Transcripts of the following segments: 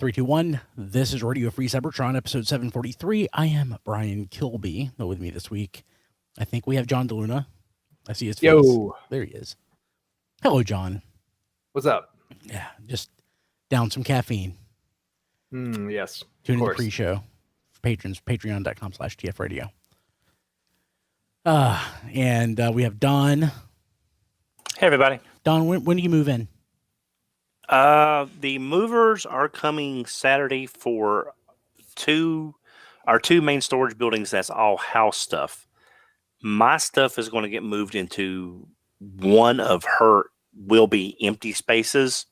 Three, two, one. This is Radio Free Cybertron, episode 743. I am Brian Kilby. With me this week, I think we have John DeLuna. I see his face. Yo. There he is. Hello, John. What's up? Yeah, just down some caffeine. Yes. Tune in the pre-show. Patrons, patreon.com/tfradio. And we have Don. Hey, everybody. Don, when do you move in? The movers are coming Saturday for our two main storage buildings. That's all house stuff. My stuff is going to get moved into one of her will be empty spaces.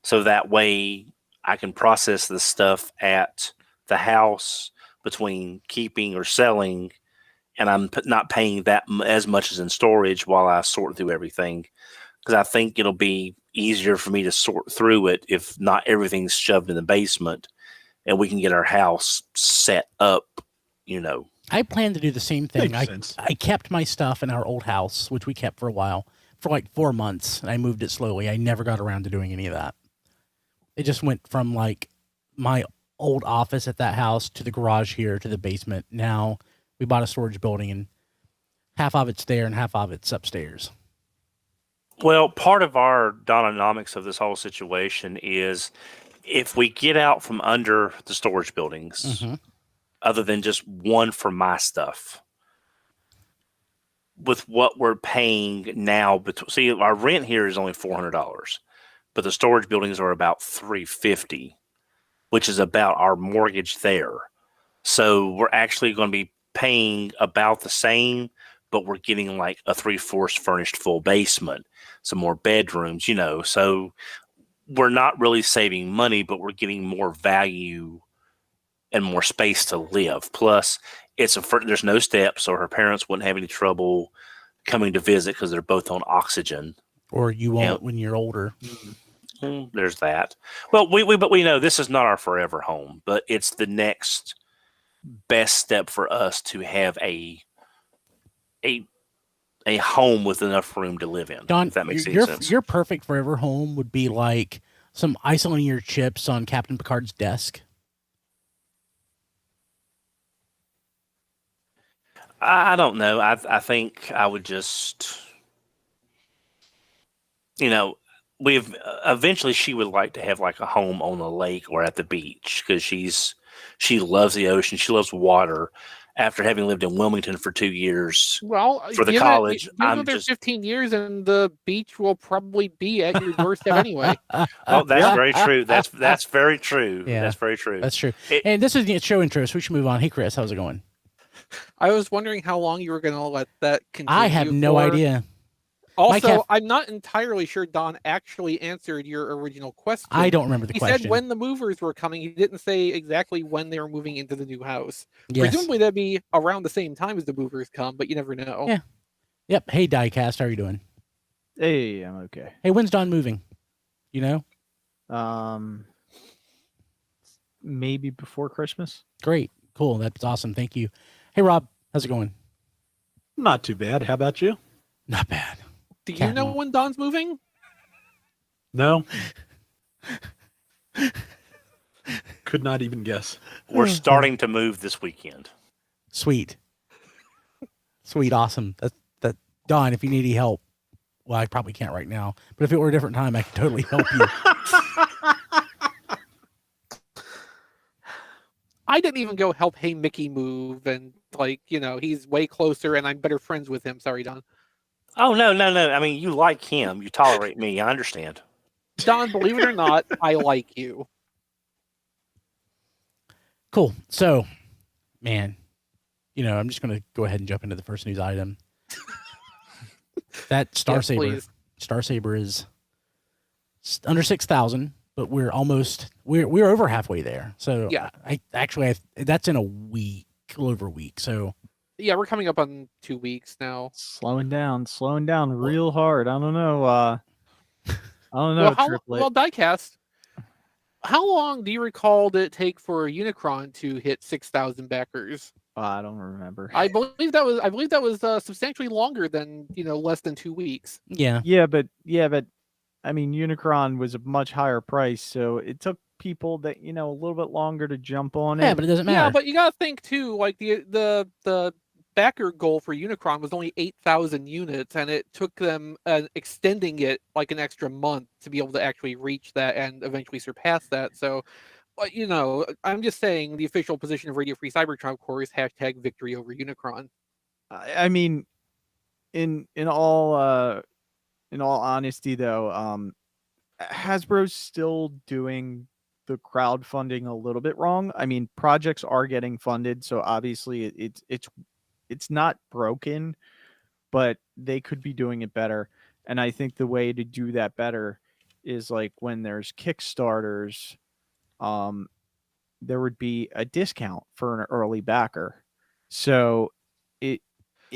So that way I can process the stuff at the house between keeping or selling. And I'm not paying that as much as in storage while I sort through everything. Because I think it'll be easier for me to sort through it if not everything's shoved in the basement and we can get our house set up, I plan to do the same thing. Makes sense. I kept my stuff in our old house, which we kept for a while, for like 4 months, and I moved it slowly. I never got around to doing any of that. It just went from like my old office at that house to the garage here to the basement. Now we bought a storage building and half of it's there and half of it's upstairs. Well, part of our dynamics of this whole situation is if we get out from under the storage buildings, other than just one for my stuff, with what we're paying now, see, our rent here is only $400, but the storage buildings are about $350, which is about our mortgage there. So we're actually going to be paying about the same, but we're getting like a 3/4 furnished full basement, some more bedrooms, so we're not really saving money, but we're getting more value and more space to live. Plus there's no steps, so her parents wouldn't have any trouble coming to visit because they're both on oxygen. Or you won't when you're older. There's that. Well, we know this is not our forever home, but it's the next best step for us to have a home with enough room to live in. Don, if that makes any sense. Your perfect forever home would be like some isolating chips on Captain Picard's desk. I don't know. I think I would just, eventually she would like to have like a home on the lake or at the beach because she loves the ocean. She loves water. After having lived in Wilmington for 2 years, for the college, I'm just 15 years, and the beach will probably be at your doorstep anyway. Oh, that's very true. That's very true. Yeah, that's very true. That's true. And this is the show intro, so we should move on. Hey, Chris, how's it going? I was wondering how long you were going to let that continue. I have no idea. Also, I'm not entirely sure Don actually answered your original question. I don't remember the question. He said when the movers were coming. He didn't say exactly when they were moving into the new house. Yes. Presumably that'd be around the same time as the movers come, but you never know. Yeah. Yep. Hey, Diecast, how are you doing? Hey, I'm okay. Hey, when's Don moving? Maybe before Christmas. Great. Cool. That's awesome. Thank you. Hey, Rob, how's it going? Not too bad. How about you? Not bad. Do you know when Don's moving? No. Could not even guess. We're starting to move this weekend. Sweet. Awesome. That Don, if you need any help, well, I probably can't right now, but if it were a different time, I could totally help you. I didn't even go help Hey Mickey move, and he's way closer, and I'm better friends with him. Sorry, Don. Oh, no. I mean, you like him. You tolerate me. I understand. Don, believe it or not, I like you. Cool. So, man, I'm just going to go ahead and jump into the first news item. That Star Saber is under 6,000, but we're over halfway there. So yeah, that's in a week, a little over a week. So yeah, we're coming up on 2 weeks now. Slowing down real hard. I don't know. Well, Diecast, how long do you recall did it take for Unicron to hit 6,000 backers? I don't remember. I believe that was substantially longer than less than 2 weeks. Yeah. Yeah, but I mean, Unicron was a much higher price, so it took people that a little bit longer to jump on Yeah, it. but it doesn't Yeah, matter. but you gotta think too. Like the backer goal for Unicron was only 8,000 units, and it took them extending it like an extra month to be able to actually reach that and eventually surpass that. So, I'm just saying the official position of Radio Free Cybertron, of course, hashtag victory over Unicron. I mean, in all honesty, though, Hasbro's still doing the crowdfunding a little bit wrong. I mean, projects are getting funded, so obviously it's not broken, but they could be doing it better. And I think the way to do that better is like when there's Kickstarters, there would be a discount for an early backer. So it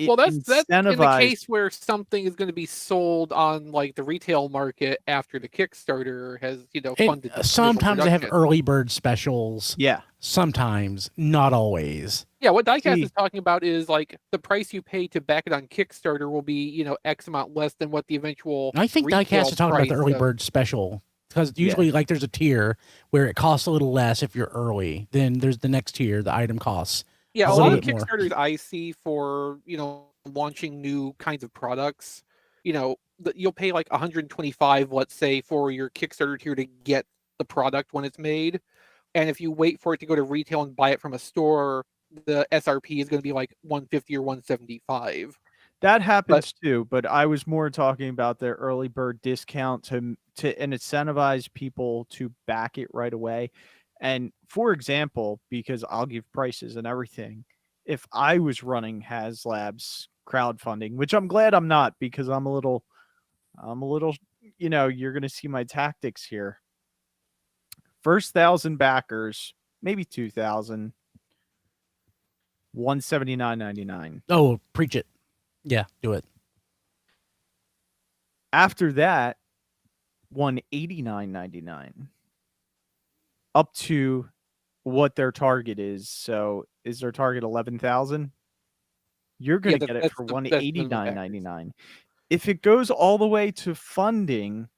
Well, that's in the incentivized. case where something is going to be sold on like the retail market after the Kickstarter has funded. the initial Sometimes they have production. early bird specials. Yeah. Sometimes, not always. Yeah, what Diecast See- is talking about is like the price you pay to back it on Kickstarter will be X amount less than what the eventual. I think retail Diecast is talking about the price early of- bird special because usually, like, there's a tier where it costs a little less if you're early. Then there's the next tier, the item costs. Yeah, a a little lot of bit more. Kickstarters I see for launching new kinds of products, you'll pay like 125, let's say, for your Kickstarter tier to get the product when it's made, and if you wait for it to go to retail and buy it from a store, the SRP is going to be like 150 or 175. That happens too, but I was more talking about the early bird discount to incentivize people to back it right away. And for example, because I'll give prices and everything, if I was running HasLab's crowdfunding, which I'm glad I'm not, because I'm a little, you're going to see my tactics here. First 1,000 backers, maybe 2,000, $179.99. Oh, preach it. Yeah, do it. After that, $189.99. Up to what their target is. So is their target 11,000? You're going to get it for $189.99. If it goes all the way to funding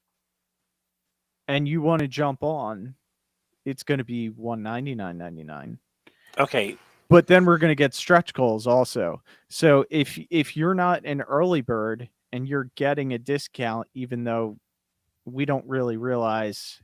and you want to jump on, it's going to be $199.99. Okay. But then we're going to get stretch goals also. So if you're not an early bird and you're getting a discount, even though we don't really realize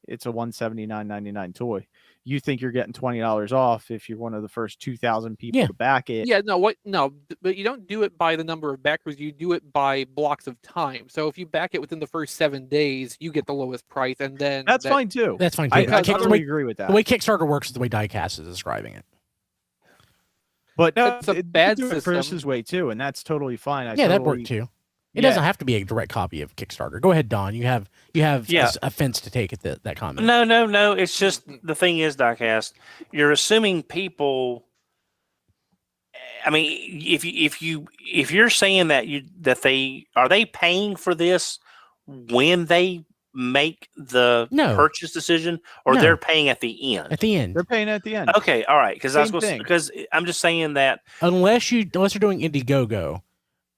it's a $179.99 toy, you think you're getting $20 off if you're one of the first 2,000 people to back it. Yeah, but you don't do it by the number of backers. You do it by blocks of time. So if you back it within the first 7 days, you get the lowest price, and then That's fine too. That's fine too. I But totally agree with that. The way Kickstarter works is the way Diecast is describing it. But That's a bad do it system. Chris's way too, and that's totally fine. That'd work too. It doesn't have to be a direct copy of Kickstarter. Go ahead, Don. You have offense to take at that comment. No. It's just the thing is, Diecast, you're assuming people. I mean, if you're saying that they are paying for this when they make the purchase decision, or they're paying at the end? At the end, they're paying at the end. Okay, all right, because I'm just saying that unless you're doing Indiegogo,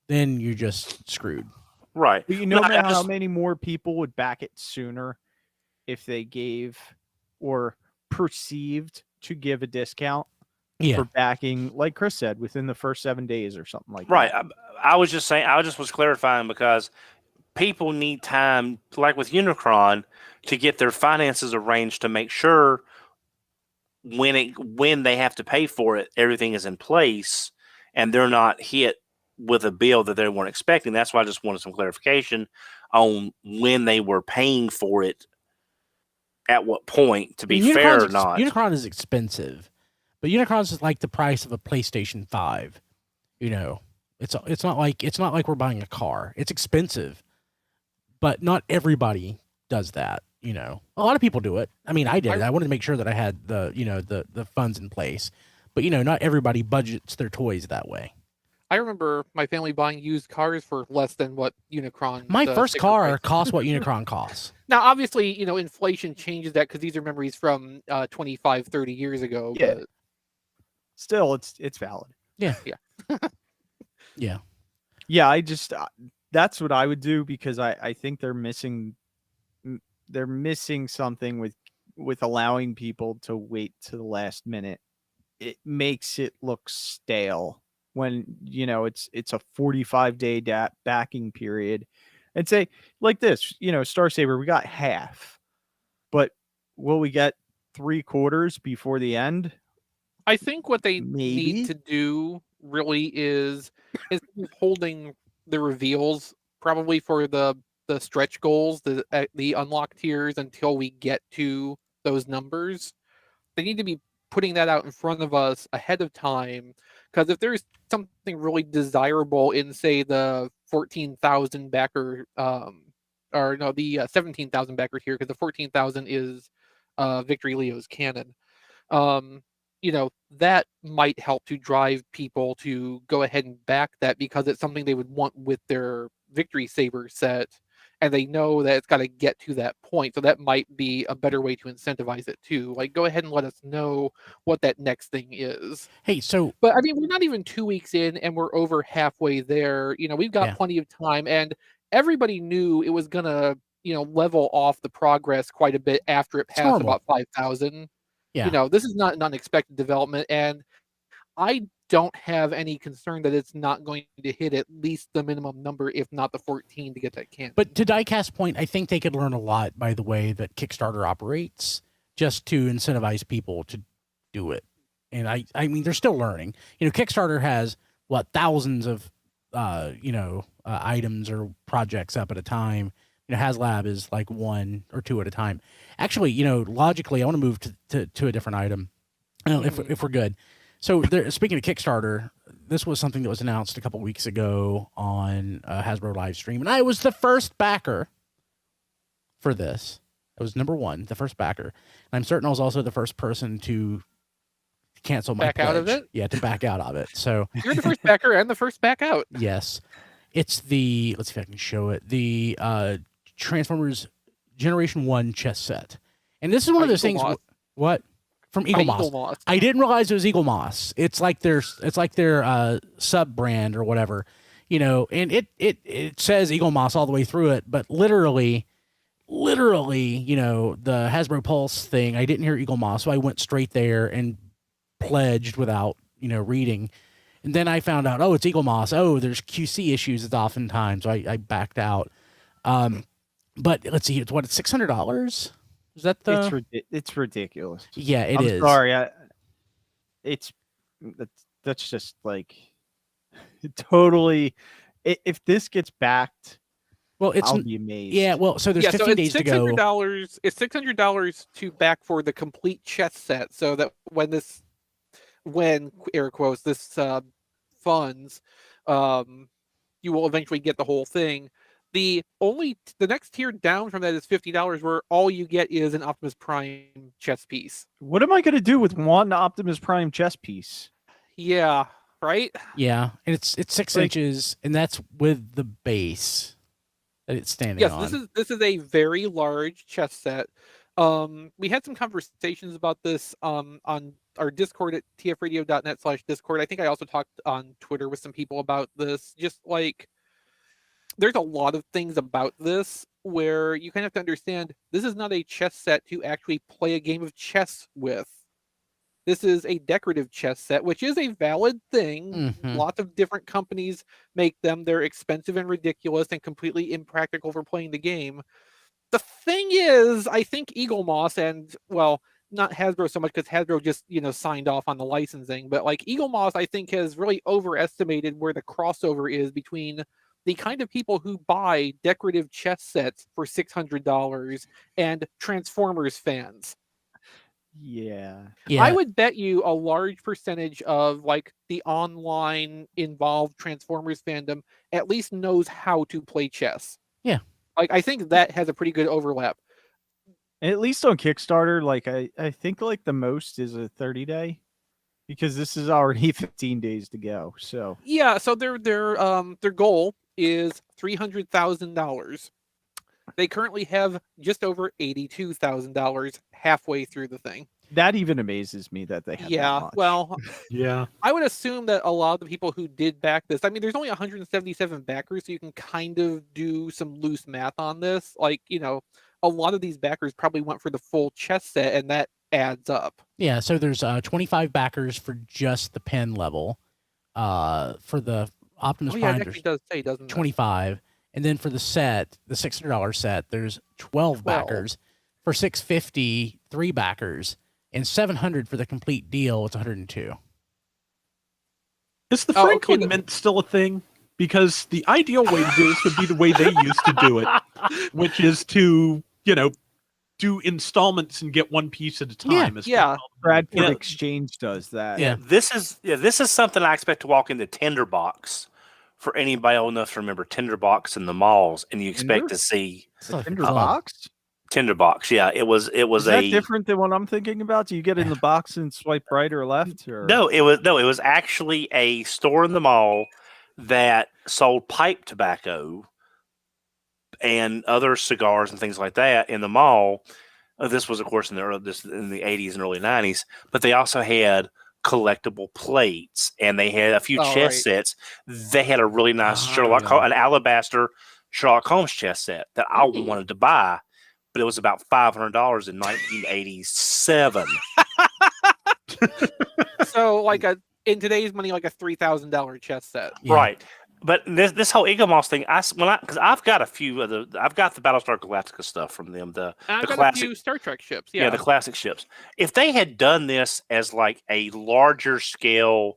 then you're just screwed. Right. But you know how many more people would back it sooner if they gave or perceived to give a discount for backing, like Chris said, within the first 7 days or something like that. Right. I was just saying, I just was clarifying because people need time, like with Unicron, to get their finances arranged to make sure when they have to pay for it, everything is in place and they're not hit with a bill that they weren't expecting. That's why I just wanted some clarification on when they were paying for it, at what point, to be fair or not. Unicron is expensive, but Unicron is like the price of a PlayStation 5. It's not like we're buying a car. It's expensive, but not everybody does that. A lot of people do it. I mean, I did it. I wanted to make sure that I had the funds in place, but not everybody budgets their toys that way. I remember my family buying used cars for less than what Unicron. My first car cost what Unicron costs. Now, obviously, inflation changes that because these are memories from 25, 30 years ago. Yeah. But... Still, it's valid. Yeah. Yeah. Yeah, I just that's what I would do because I think they're missing something with with allowing people to wait to the last minute, it makes it look stale when it's a 45-day backing period. And say like this, Star Saber, we got half, but will we get 3/4 before the end? I think what they Maybe. need to do really is holding the reveals probably for the stretch goals, the unlock tiers until we get to those numbers. They need to be putting that out in front of us ahead of time, because if there's something really desirable in, say, the 14,000 backer, or no, the 17,000 backer tier, because the 14,000 is Victory Leo's canon. That might help to drive people to go ahead and back that, because it's something they would want with their Victory Saber set, and they know that it's got to get to that point. So that might be a better way to incentivize it too. Like, go ahead and let us know what that next thing is. Hey, so But I mean, we're not even 2 weeks in, and we're over halfway there. We've got Yeah. plenty of time, and everybody knew it was gonna, level off the progress quite a bit after it passed normal. about 5,000. yeah, This is not an unexpected development, and I don't have any concern that it's not going to hit at least the minimum number, if not the 14, to get that can. but to Diecast's point, I think they could learn a lot by the way that Kickstarter operates, just to incentivize people to do it. And I mean, they're still learning. Kickstarter has thousands of items or projects up at a time. HasLab is like 1 or 2 at a time. Actually, logically, I want to move to a different item. If we're good. So speaking of Kickstarter, this was something that was announced a couple weeks ago on Hasbro live stream, and I was the first backer for this. I was number 1, the first backer. And I'm certain I was also the first person to cancel my Back out of pledge. it? Yeah, to back out of it. So You're the first backer and the first back out. yes, it's the, let's see if I can show it, the Transformers Generation 1 chess set. And this is one of those things. Eaglemoss. What? From Eaglemoss. Eaglemoss. I didn't realize it was Eaglemoss. It's like their sub brand or whatever, and it says Eaglemoss all the way through it, but literally, the Hasbro Pulse thing, I didn't hear Eaglemoss, so I went straight there and pledged without, reading. And then I found out, it's Eaglemoss. Oh, there's QC issues oftentimes, so I backed out. But let's see, it's $600? Is that the? It's ridiculous. Yeah, it I'm is. sorry. That's just like totally. If this gets backed, Well, I'll be amazed. Yeah, well, so there's 15 days to go. It's $600 to back for the complete chess set, so that when air quotes this funds, you will eventually get the whole thing. The next tier down from that is $50, where all you get is an Optimus Prime chess piece. What am I going to do with one Optimus Prime chess piece? Yeah, right? Yeah, and it's 6 inches, and that's with the base that it's standing Yes, on. this is a very large chess set. We had some conversations about this on our Discord at tfradio.net/Discord. I think I also talked on Twitter with some people about this. Just like, there's a lot of things about this where you kind of have to understand this is not a chess set to actually play a game of chess with. This is a decorative chess set, which is a valid thing. Mhm. Lots of different companies make them. They're expensive and ridiculous and completely impractical for playing the game. The thing is, I think Eaglemoss and, well, not Hasbro so much, because Hasbro just, signed off on the licensing, but like Eaglemoss, I think, has really overestimated where the crossover is between the kind of people who buy decorative chess sets for $600 and Transformers fans. Yeah. I would bet you a large percentage of like the online involved Transformers fandom at least knows how to play chess. Yeah. Like, I think that has a pretty good overlap. At least on Kickstarter, like I think like the most is a 30-day, because this is already 15 days to go. So Yeah, so their goal is $300,000. They currently have just over $82,000 halfway through the thing. that even amazes me that they have that much. Well, Yeah. I would assume that a lot of the people who did back this, I mean, there's only 177 backers, so you can kind of do some loose math on this. Like, a a lot of these backers probably went for the full chess set, and that adds up. Yeah, so there's 25 backers for just the pen level. For the Optimus Oh yeah, Prime, it there's actually does say, doesn't it? 25, and then for the set, the $600 set, there's 12 backers. For $650, 3 backers, and $700 for the complete deal. It's 102. Is the Oh, okay, Franklin Mint still a thing? Because the ideal way to do this would be the way they used to do it, which is to, do installments and get one piece at a time. Yeah. Bradford Yeah. Exchange does that. Yeah. This is something I expect to walk into Tinderbox for anybody old enough to remember Tinderbox in the malls, and you expect Tinder? to see Tinder Oh. box? Tinderbox. Yeah, it was Is that different than what I'm thinking about? Do you get in the box and swipe right or left? Or it was actually a store in the mall that sold pipe tobacco and other cigars and things like that in the mall. This was, of course, in the 80s and early 90s, but they also had collectible plates, and they had a few chess sets. They had a really nice an alabaster Sherlock Holmes chess set that I wanted to buy, but it was about $500 in 1987. So like in today's money, like a $3,000 chess set. Yeah. Right. But this whole Eaglemoss thing, because I've got a few of I've got the Battlestar Galactica stuff from them, And I've the got classic, a few Star Trek ships. yeah, Yeah. the classic ships. If they had done this as like a larger scale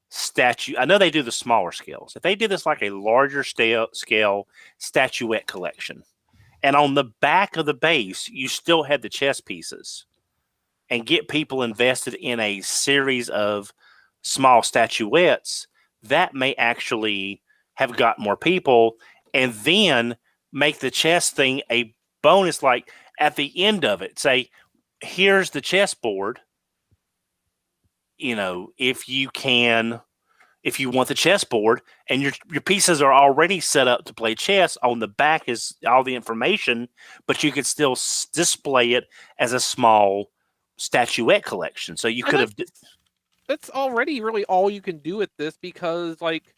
statue, I know they do the smaller scales. If they did this like a larger scale statuette collection, and on the back of the base you still had the chess pieces, and get people invested in a series of small statuettes, that may actually have got more people, and then make the chess thing a bonus. Like at the end of it, say, here's the chessboard. If you want the chessboard and your pieces are already set up to play chess, on the back is all the information, but you could still display it as a small statuette collection. So you could have. That's already really all you can do with this, because like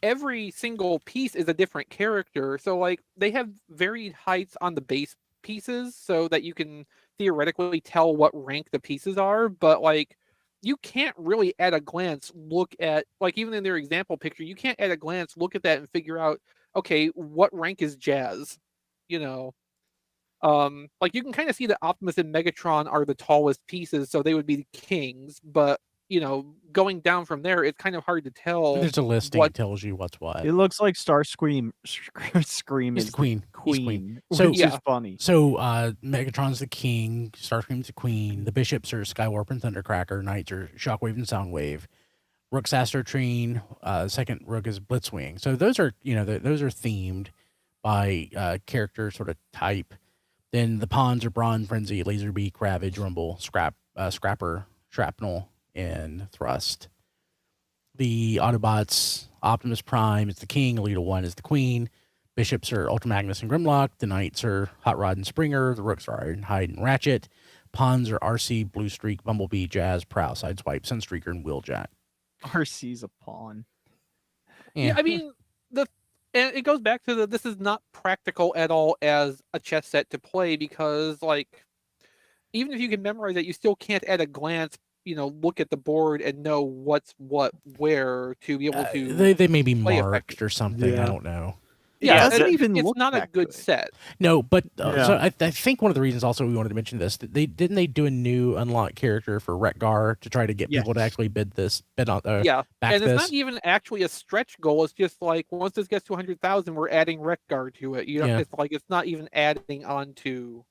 every single piece is a different character. So like they have varied heights on the base pieces so that you can theoretically tell what rank the pieces are, but like you can't really at a glance look at, like, even in their example picture, you can't at a glance look at that and figure out, okay, what rank is Jazz? Like you can kind of see that Optimus and Megatron are the tallest pieces, so they would be the kings, but going down from there, it's kind of hard to tell. There's a listing that tells you what's what. It looks like Scream He's is the queen. He's queen, So- which is funny. So Megatron's the king, Starscream's the queen, the bishops are Skywarp and Thundercracker, knights are Shockwave and Soundwave, Rook's Astrotrine, second Rook is Blitzwing. So those are those are themed by character sort of type. Then the pawns are Brawn, Frenzy, Laserbeak, Ravage, Rumble, Scrapper, Shrapnel, and Thrust. The Autobots, Optimus Prime is the king, Elita 1 is the queen, bishops are Ultramagnus and Grimlock, the knights are Hot Rod and Springer, the rooks are Ironhide and Ratchet, pawns are RC, Blue Streak, Bumblebee, Jazz, Prowl, Sideswipe, Sunstreaker, and Wheeljack. RC's a pawn. Yeah, I mean, and it goes back to this is not practical at all as a chess set to play, because like even if you can memorize it, you still can't at a glance look at the board and know what's what where to be able to They may be play marked or something. Yeah. I don't know. Yeah, yeah, it doesn't even it's look not a that good set. No, but Yeah. so I think one of the reasons also we wanted to mention this, that they do a new unlock character for Wreck-Gar to try to get people to actually bid on Yeah, back and it's this. not even actually a stretch goal. It's just like once this gets to 100,000, we're adding Wreck-Gar to it. Yeah. It's like it's not even adding on to.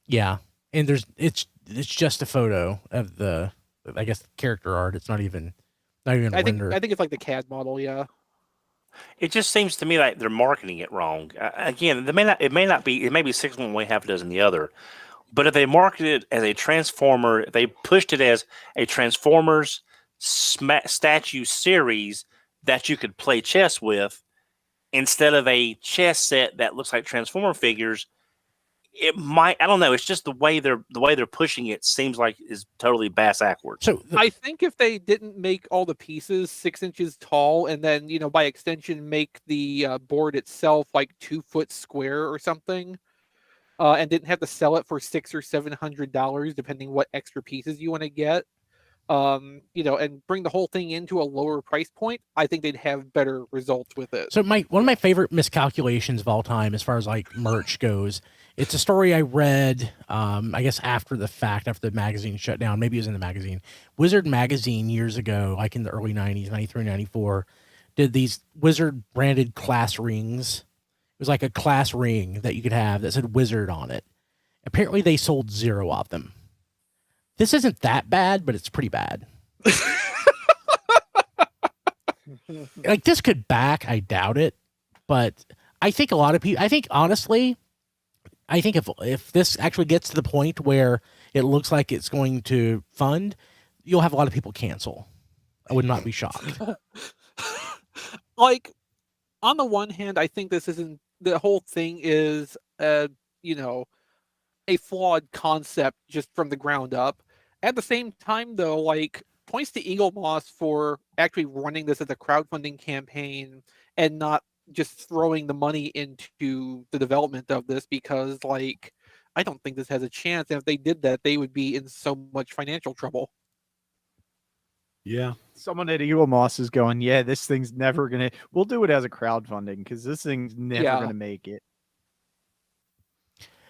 Yeah, and it's just a photo of the, I guess, character art. It's not even I think render. it's like the CAD model. Yeah. It just seems to me like they're marketing it wrong. Again, it may be 6 one way, half a dozen the other. But if they marketed it as a Transformer, if they pushed it as a Transformers statue series that you could play chess with, instead of a chess set that looks like Transformer figures, it might. I don't know. It's just the way they're pushing it seems like is totally bass backwards. So I think if they didn't make all the pieces 6 inches tall, and then by extension make the board itself like 2 foot square or something, and didn't have to sell it for $600 or $700, depending what extra pieces you want to get, and bring the whole thing into a lower price point, I think they'd have better results with it. So one of my favorite miscalculations of all time, as far as like merch goes, it's a story I read, I guess after the fact, after the magazine shut down. Maybe it was in the magazine. Wizard magazine years ago, like in the early 90s, 93, 94, did these Wizard branded class rings. It was like a class ring that you could have that said Wizard on it. Apparently they sold 0 of them. This isn't that bad, but it's pretty bad. Like, this could back, I doubt it, but I think a lot of people, honestly, if this actually gets to the point where it looks like it's going to fund, you'll have a lot of people cancel. I would not be shocked. Like, on the one hand, I think the whole thing is, a flawed concept just from the ground up. At the same time, though, like, points to Eaglemoss for actually running this as a crowdfunding campaign and not just throwing the money into the development of this, because, like, I don't think this has a chance. And if they did that, they would be in so much financial trouble. Yeah. Someone at Eaglemoss is going, yeah, this thing's never going to... We'll do it as a crowdfunding because this thing's never going to make it.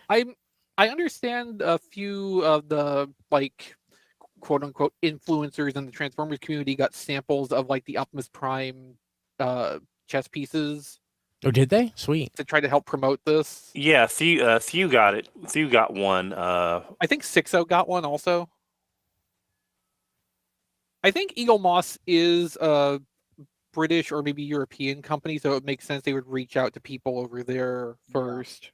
I understand a few of the, like, quote unquote influencers in the Transformers community got samples of like the Optimus Prime chess pieces. Oh, did they? Sweet. To try to help promote this. Yeah, Thew got it. Thew got one. I think Sixo got one also. I think Eaglemoss is a British or maybe European company, so it makes sense they would reach out to people over there first.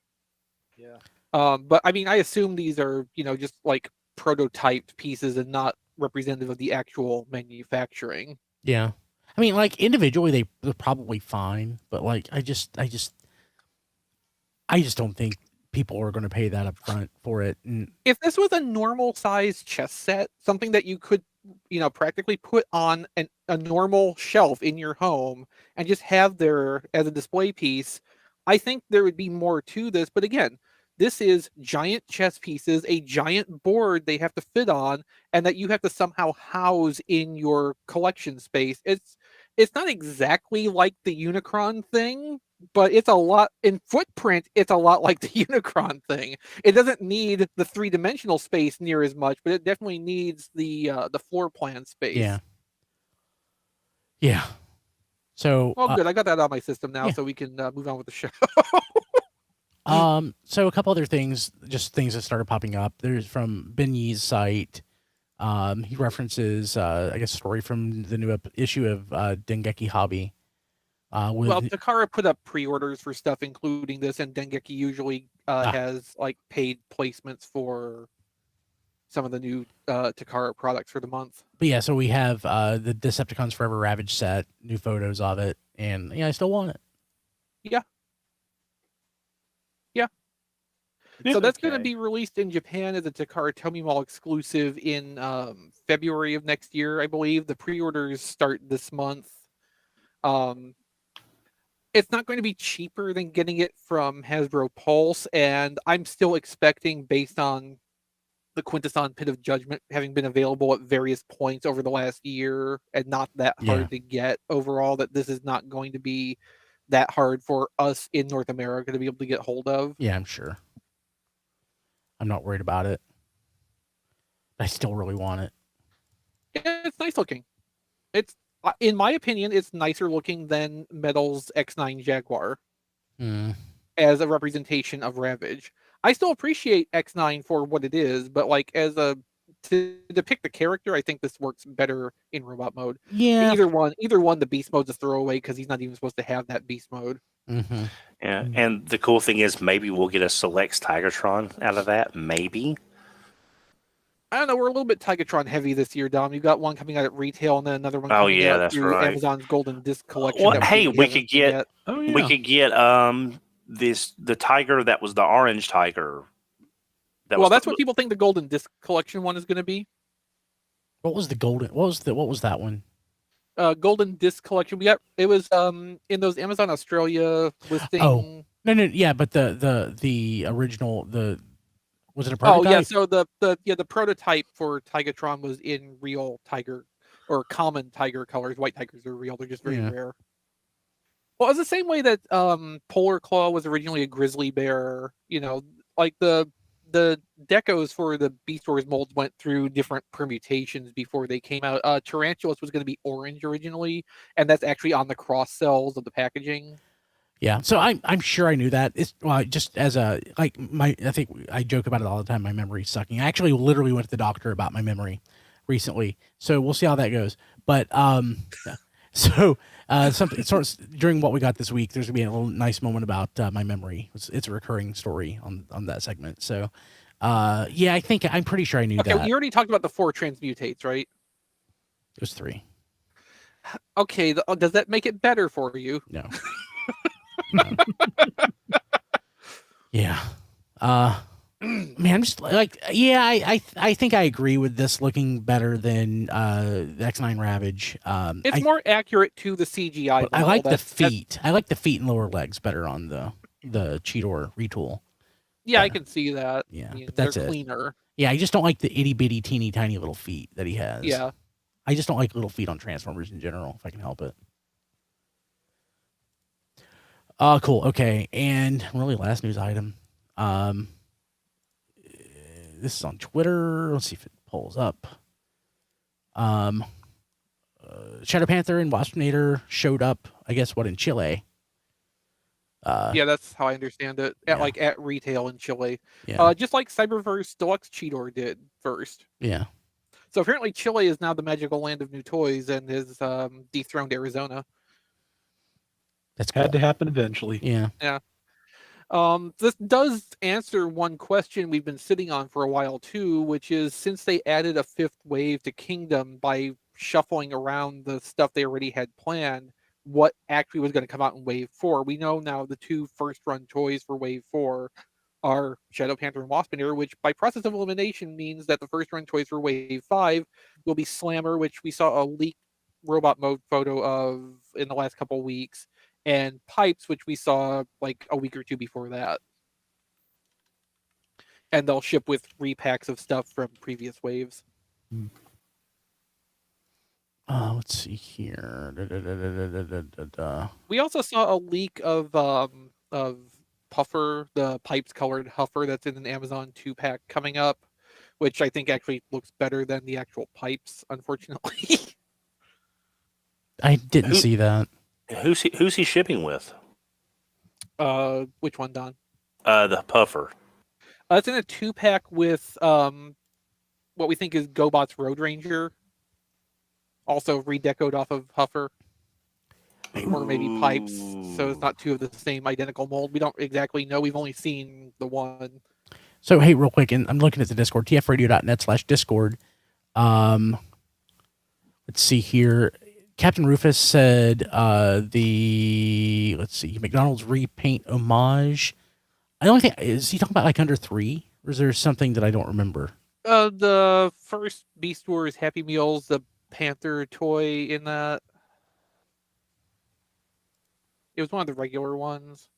Yeah. But I mean, I assume these are, just like prototyped pieces and not representative of the actual manufacturing. Yeah. I mean, like, individually they're probably fine, but like I just don't think people are going to pay that up front for it. And if this was a normal size chess set, something that you could, practically put on a normal shelf in your home and just have there as a display piece, I think there would be more to this. But again, this is giant chess pieces, a giant board they have to fit on, and that you have to somehow house in your collection space. It's not exactly like the Unicron thing, but it's a lot in footprint. It's a lot like the Unicron thing. It doesn't need the 3-dimensional space near as much, but it definitely needs the floor plan space. yeah. Yeah. So Well, good. I got that on my system now, yeah. so we can move on with the show. So a couple other things, just things that started popping up. There's from Ben Yee's site. He references, I guess, a story from the new issue of Dengeki Hobby. Well, Takara put up pre-orders for stuff, including this, and Dengeki usually has like paid placements for some of the new Takara products for the month. But yeah, so we have the Decepticons Forever Ravage set, new photos of it, and yeah, I still want it. Yeah. So that's going to be released in Japan as a Takara Tomy Mall exclusive in February of next year, I believe. The pre-orders start this month. It's not going to be cheaper than getting it from Hasbro Pulse, and I'm still expecting, based on the Quintesson Pit of Judgment having been available at various points over the last year and not that hard to get overall, that this is not going to be that hard for us in North America to be able to get hold of. Yeah, I'm sure. I'm not worried about it. I still really want it. Yeah, it's nice looking. It's, in my opinion, it's nicer looking than Metal's X9 Jaguar as a representation of Ravage. I still appreciate X9 for what it is, but like to depict the character, I think this works better in robot mode. Yeah. Either one, the beast mode's a throwaway because he's not even supposed to have that beast mode. Mm-hmm. Yeah, and the cool thing is maybe we'll get a Selects Tigertron out of that. Maybe. I don't know. We're a little bit Tigatron heavy this year, Dom. You got one coming out at retail, and then another one. Oh coming yeah, out that's through right. Amazon's Golden Disc collection. Well, hey, we could get Oh, yeah. the tiger that was the orange tiger. That's what people think the Golden Disc collection one is going to be. What was the golden? What was that one? Golden Disc collection. It was in those Amazon Australia listing No, yeah, but the original was it a Oh prototype? yeah, so the prototype for Tigatron was in real tiger or common tiger colors. White tigers are real; they're just very Yeah. rare. Well, it's the same way that Polar Claw was originally a grizzly bear. You know, like the decos for the Beast Wars molds went through different permutations before they came out. Tarantulas was going to be orange originally, and that's actually on the cross cells of the packaging. Yeah, so I'm sure I knew that. It's just as a I think I joke about it all the time. My memory's sucking. I actually literally went to the doctor about my memory recently, so we'll see how that goes. But so something sort of during what we got this week, there's gonna be a little nice moment about my memory. It's a recurring story on that segment. So yeah, I'm pretty sure I knew Okay, that. you already talked about the 4 transmutates, right? It was 3. Okay, does that make it better for you? No. No. Yeah. Man, I'm just like, yeah, I think I agree with this looking better than the X9 Ravage. It's more accurate to the CGI. But I like the feet. I like the feet and lower legs better on the Cheetor retool. Yeah, I can see that. Yeah, I mean, but that's they're it. cleaner. Yeah, I just don't like the itty bitty teeny tiny little feet that he has. Yeah. I just don't like little feet on Transformers in general, if I can help it. Cool. Okay, and really last news item. This is on Twitter. Let's see if it pulls up. Shadow Panther and Waspinator showed up, I guess, in Chile? Yeah, that's how I understand it. At yeah. at retail in Chile. Yeah. Just like Cyberverse Deluxe Cheetor did first. Yeah. So apparently Chile is now the magical land of new toys and has dethroned Arizona. That's cool. Had to happen eventually. Yeah. Yeah. This does answer one question we've been sitting on for a while too, which is since they added a 5th wave to Kingdom by shuffling around the stuff they already had planned, what actually was going to come out in Wave 4? We know now the 2 first-run toys for Wave 4 are Shadow Panther and Waspinator, which by process of elimination means that the first-run toys for Wave 5 will be Slammer, which we saw a leaked robot mode photo of in the last couple weeks, and Pipes, which we saw like a week or two before that. And they'll ship with repacks of stuff from previous waves. Let's see here. We also saw a leak of Puffer, the Pipes colored Huffer that's in an Amazon 2-pack coming up, which I think actually looks better than the actual Pipes, unfortunately. I didn't see that. Who's he shipping with? Which one, Don? The Puffer. It's in a 2-pack with what we think is GoBot's Road Ranger, also redecoed off of Huffer, or maybe Pipes. So it's not 2 of the same identical mold. We don't exactly know. We've only seen the one. So hey, real quick, and I'm looking at the Discord, tfradio.net/Discord. Let's see here. Captain Rufus said let's see, McDonald's repaint homage. I don't think, is he talking about like under 3, or is there something that I don't remember? The first Beast Wars Happy Meals, the Panther toy in that. It was one of the regular ones.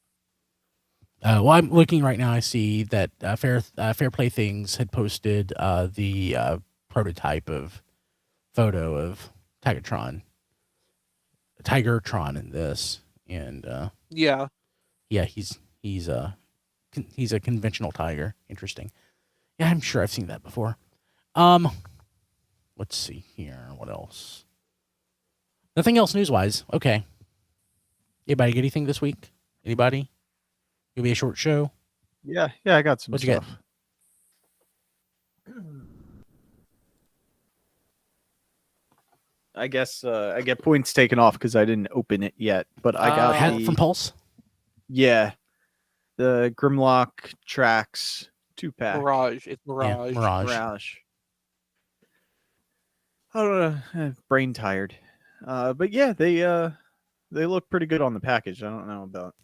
Well, I'm looking right now. I see that Fair Play Things had posted the prototype of photo of Tigertron in this, and yeah, he's a conventional tiger. Interesting. Yeah, I'm sure I've seen that before. Let's see here. What else? Nothing else news-wise. Okay. Anybody get anything this week? Anybody? It'll be a short show. Yeah, I got some What'd you stuff. I guess I get points taken off because I didn't open it yet, but I got Hat from Pulse. Yeah, the Grimlock Tracks 2-pack. Mirage. It's Mirage. Yeah, Mirage. Mirage. I don't know. Brain tired. But yeah, they look pretty good on the package. I don't know about.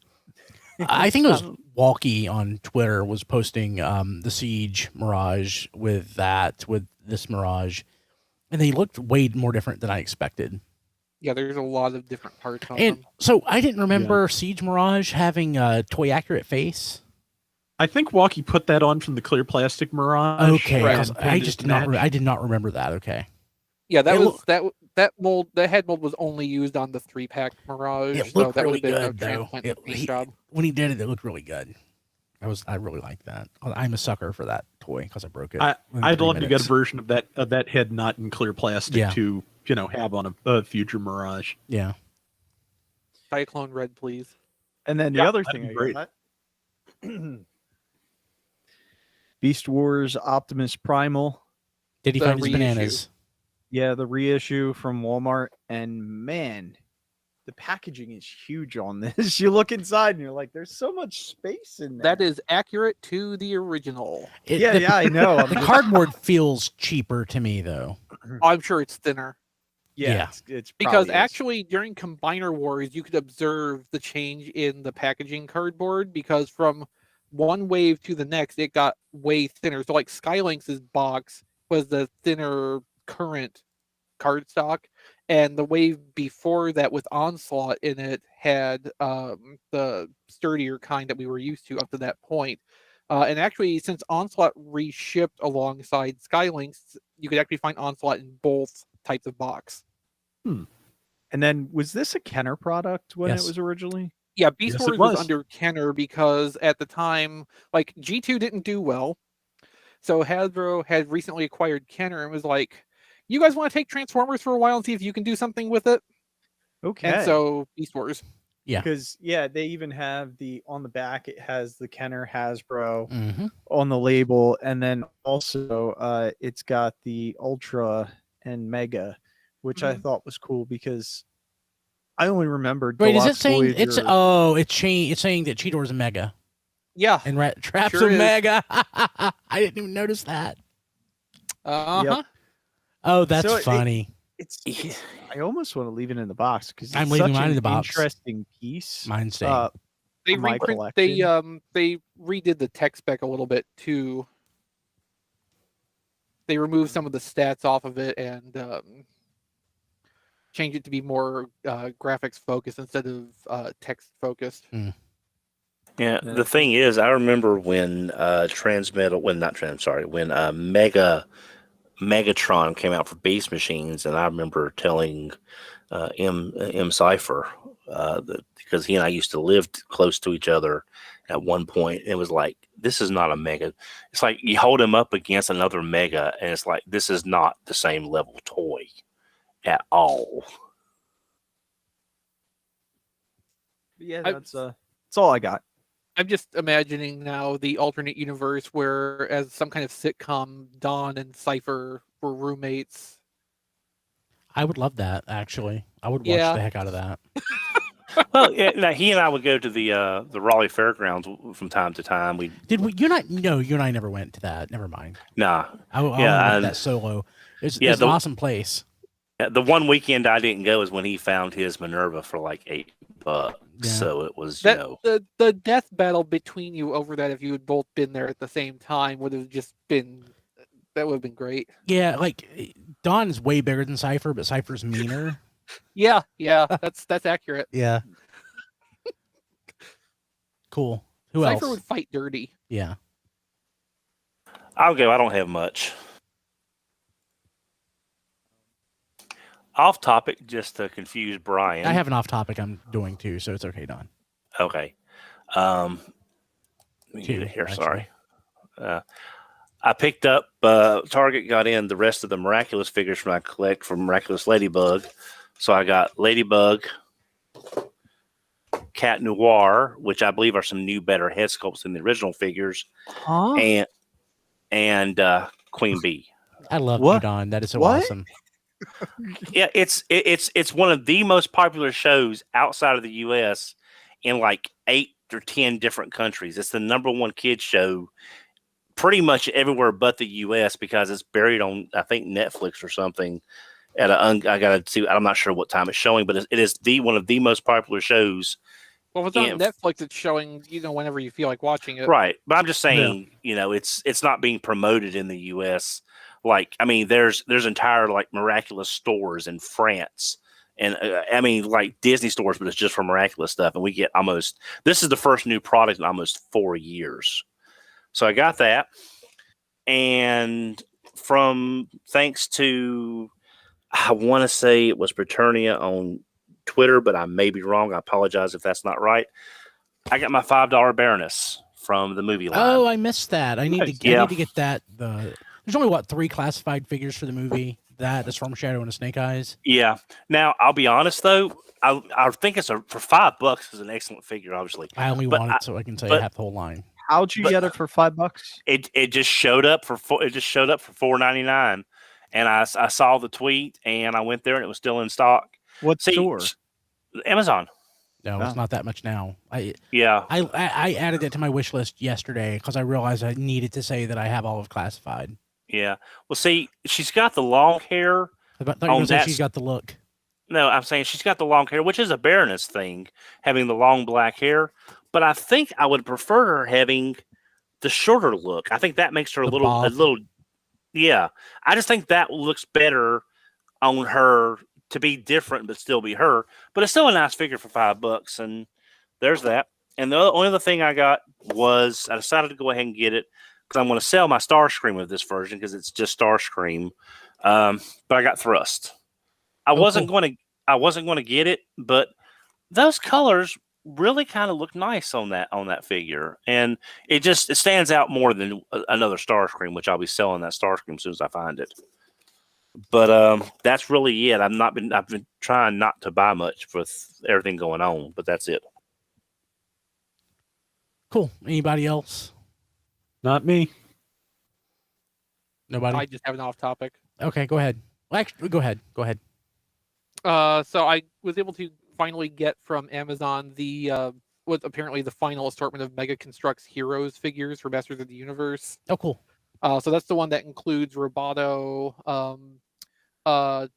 I think it was Walkie on Twitter was posting the Siege Mirage with this Mirage, and they looked way more different than I expected. Yeah, there's a lot of different parts on And them. so I didn't remember Siege Mirage having a toy accurate face. I think Walkie put that on from the clear plastic Mirage. Okay, Right. 'cause I just did not. I did not remember that. Okay, Yeah, that It was loo- that mold. That head mold was only used on the 3-pack Mirage, it so looked that really would have been good a though. transplant paint job. When he did it, it looked really good. I really liked that. I'm a sucker for that toy because I broke it. I'd love to get a version of that head not in clear plastic Yeah. to have on a future Mirage. Yeah. Cyclone Red, please. And then the Yeah, other that'd thing be I great. got, Beast Wars Optimus Primal. Did he The find his reissue. bananas? Yeah, the reissue from Walmart. And man, the packaging is huge on this. You look inside and you're like, there's so much space in there. That is accurate to the original. Yeah, I know. I'm The just- cardboard feels cheaper to me though. I'm sure it's thinner. Yeah. It's Because probably is. actually, during Combiner Wars, you could observe the change in the packaging cardboard because from one wave to the next, it got way thinner. So, like Skylinks' box was the thinner current cardstock, and the wave before that with Onslaught in it had the sturdier kind that we were used to up to that point. And actually, since Onslaught reshipped alongside Skylinks, you could actually find Onslaught in both types of box. And then was this a Kenner product when Yes. it was originally? Yeah, Beast Yes, it Wars was was. under Kenner because at the time, like G2 didn't do well. So Hasbro had recently acquired Kenner and was like, you guys want to take Transformers for a while and see if you can do something with it? Okay. And so Beast Wars. Yeah. Because they even have on the back, it has the Kenner Hasbro Mm-hmm. on the label, and then also it's got the Ultra and Mega, which I Mhm. thought was cool because I only remembered. Wait, is it Deluxe saying it's Voyager. it's saying that Cheetor's a mega Yeah. and Rat Trap's Sure a is. mega? I didn't even notice that. Uh-huh. Oh, that's So funny. I almost want to leave it in the box because I'm leaving mine in the box. Interesting piece. Mine's staying. They For my they redid the tech spec a little bit too. They removed some of the stats off of it and changed it to be more graphics focused instead of text focused. Yeah, Yeah. the thing is, I remember when Megatron came out for Beast Machines, and I remember telling M Cypher because he and I used to live close to each other at one point. It was like, this is not a mega. It's like you hold him up against another mega, and it's like, this is not the same level toy at all. Yeah, I- that's all I got. I'm just imagining now the alternate universe where, as some kind of sitcom, Dawn and Cypher were roommates. I would love that actually. I would watch Yeah. the heck out of that. Well, yeah, now he and I would go to the Raleigh Fairgrounds from time to time. Did we? You and I never went to that. Never mind. Nah, I only Yeah, went to and- that solo. It's Yeah, an awesome place. the one weekend I didn't go is when he found his Minerva for like $8. Yeah. So it was, The death battle between you over that, if you had both been there at the same time, would have just been great. Yeah, like Dawn is way bigger than Cypher, but Cypher's meaner. Yeah, that's accurate. Yeah. Cool. Who Cypher else? would fight dirty. Yeah. I'll go. I don't have much. Off topic, just to confuse Brian. I have an off topic I'm doing too, so it's okay, Don. Okay. Let me get Two, it here. actually. Sorry. I picked up. Target got in the rest of the Miraculous figures from I collect from Miraculous Ladybug. So I got Ladybug, Cat Noir, which I believe are some new, better head sculpts than the original figures, Huh? and Queen Bee. I love you, What? Don. That is so What? awesome. Yeah, it's one of the most popular shows outside of the U.S. in like 8 or 10 different countries. It's the #1 kids show pretty much everywhere but the U.S. because it's buried on, I think, Netflix or something. I gotta see. I'm not sure what time it's showing, but it is one of the most popular shows. Well, if it's on Yeah. Netflix, it's showing whenever you feel like watching it. Right, but I'm just saying, it's not being promoted in the U.S. Like, I mean, there's entire like Miraculous stores in France And I mean, like Disney stores, but it's just for Miraculous stuff. And we get this is the first new product in almost 4 years. So I got that. And thanks to, I want to say it was Paternia on Twitter, but I may be wrong. I apologize if that's not right. I got my $5 Baroness from the movie line. Oh, I missed that. I need Nice. to get that. There's only 3 classified figures for the movie. The Storm Shadow and the Snake Eyes. Yeah. Now I'll be honest though, I think it's for $5 is an excellent figure. Obviously, I only want it so I can say I have the whole line. How'd you get it for $5? It just showed up for $4.99, and I saw the tweet and I went there and it was still in stock. What store? Amazon. No, it's not that much now. I added it to my wish list yesterday because I realized I needed to say that I have all of classified. Yeah. Well, see, she's got the long hair. I thought you were saying she's got the look. No, I'm saying she's got the long hair, which is a Baroness thing, having the long black hair. But I think I would prefer her having the shorter look. I think that makes her a little. Yeah, I just think that looks better on her to be different, but still be her. But it's still a nice figure for $5, and there's that. And the only other thing I got was I decided to go ahead and get it because I'm going to sell my Starscream with this version because it's just Starscream. But I got Thrust. I wasn't going to get it, but those colors really kind of look nice on that figure, and it stands out more than another Starscream, which I'll be selling that Starscream as soon as I find it. But that's really it. I've been trying not to buy much with everything going on, but that's it. Cool. Anybody else? Not me. Nobody. I just have an off topic. Okay, go ahead. Well, actually, go ahead. So I was able to finally get from Amazon what's apparently the final assortment of Mega Construx Heroes figures for Masters of the Universe. Oh, cool. So that's the one that includes Roboto, a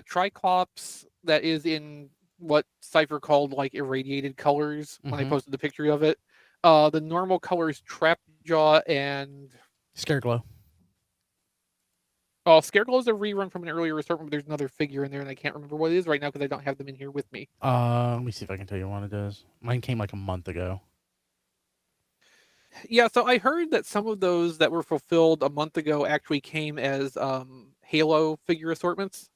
Triclops that is in what Cypher called like irradiated colors when I posted the picture of it. The normal colors Trapjaw and Scareglow. Oh, Scareglow is a rerun from an earlier assortment, but there's another figure in there, and I can't remember what it is right now because I don't have them in here with me. Let me see if I can tell you what it is. Mine came like a month ago. Yeah, so I heard that some of those that were fulfilled a month ago actually came as Halo figure assortments.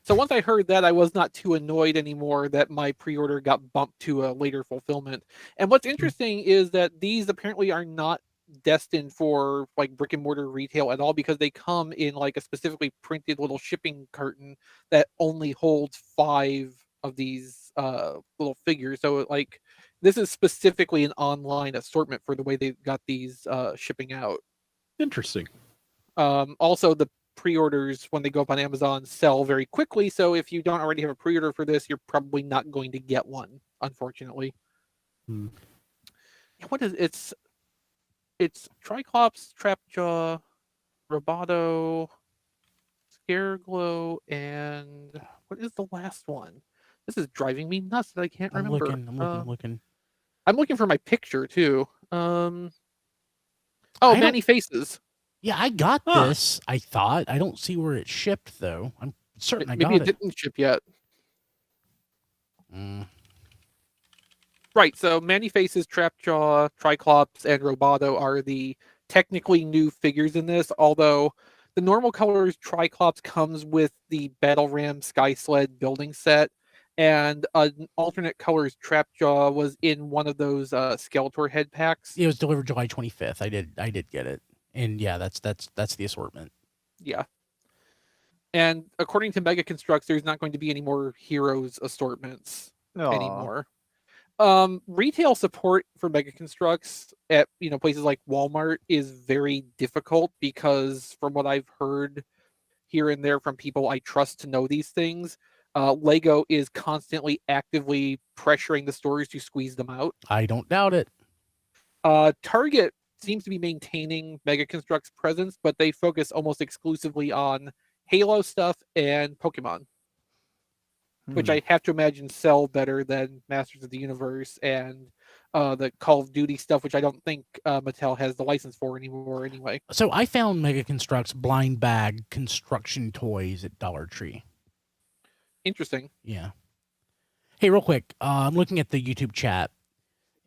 So once I heard that, I was not too annoyed anymore that my pre-order got bumped to a later fulfillment. And what's interesting is that these apparently are not destined for like brick and mortar retail at all because they come in like a specifically printed little shipping carton that only holds 5 of these little figures. So like this is specifically an online assortment for the way they got these shipping out. Interesting. Also, the pre-orders when they go up on Amazon sell very quickly. So if you don't already have a pre-order for this, you're probably not going to get one, unfortunately. What is it's Triclops, Trapjaw, Roboto, Scareglow, and what is the last one? This is driving me nuts that I can't remember. I'm looking. I'm looking for my picture too. Many Faces. Yeah, I got this. I thought. I don't see where it shipped though. I'm certain Maybe I got it didn't ship yet. Mm. Right, so Many Faces, Trapjaw, Triclops, and Roboto are the technically new figures in this, although the normal colors Triclops comes with the Battle Ram Sky Sled building set, and an alternate colors Trapjaw was in one of those Skeletor head packs. It was delivered July 25th. I did get it. And yeah, that's the assortment. Yeah. And according to Mega Construx, there's not going to be any more Heroes assortments anymore. Retail support for Mega Construx at places like Walmart is very difficult because from what I've heard here and there from people I trust to know these things, Lego is constantly actively pressuring the stores to squeeze them out. I don't doubt it. Target seems to be maintaining Mega Construx presence, but they focus almost exclusively on Halo stuff and Pokemon. Which I have to imagine sell better than Masters of the Universe and the Call of Duty stuff, which I don't think Mattel has the license for anymore. Anyway, So I found Mega Construct's blind bag construction toys at Dollar Tree. interesting. Yeah. Hey, real quick, I'm looking at the YouTube chat,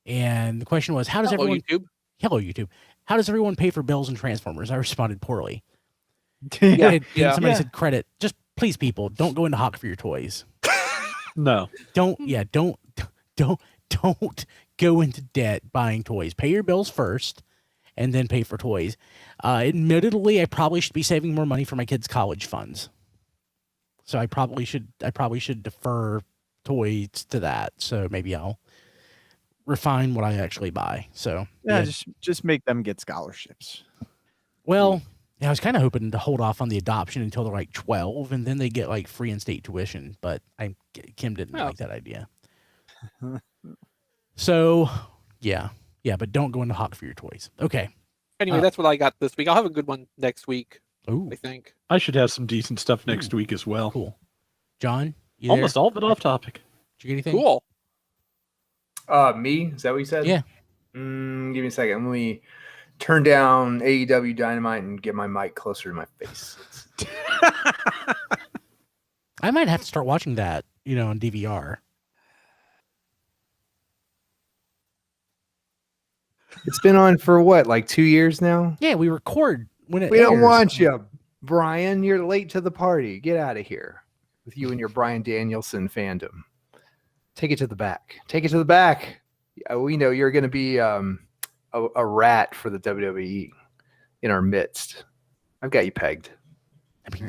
and the question was, how does Hello, everyone... YouTube. Hello, YouTube. How does everyone pay for bills and Transformers? I responded poorly. Yeah. And Yeah. somebody Yeah. said credit. Just please, people, don't go into Hawk for your toys. No. Don't go into debt buying toys. Pay your bills first, and then pay for toys. Admittedly, I probably should be saving more money for my kids' college funds. So I probably should defer toys to that. So maybe I'll refine what I actually buy. So Yeah, just make them get scholarships. well, yeah, I was kind of hoping to hold off on the adoption until they're like 12, and then they get like free in-state tuition. But Kim didn't Oh. like that idea. So yeah, but don't go into Hawk for your toys. Okay. Anyway, that's what I got this week. I'll have a good one next week, Ooh, I think. I should have some decent stuff next week as well. cool. John, you there? Almost all of it off topic. Did you get anything? Cool. Me? Is that what you said? Yeah. Give me a second. Let me turn down AEW Dynamite and get my mic closer to my face. I might have to start watching that, on DVR. It's been on for what, like 2 years now? Yeah, we record when it We don't airs. want you, Brian. You're late to the party. Get out of here with you and your Brian Danielson fandom. Take it to the back. Take it to the back. We know you're going to be a rat for the WWE in our midst. I've got you pegged. I mean,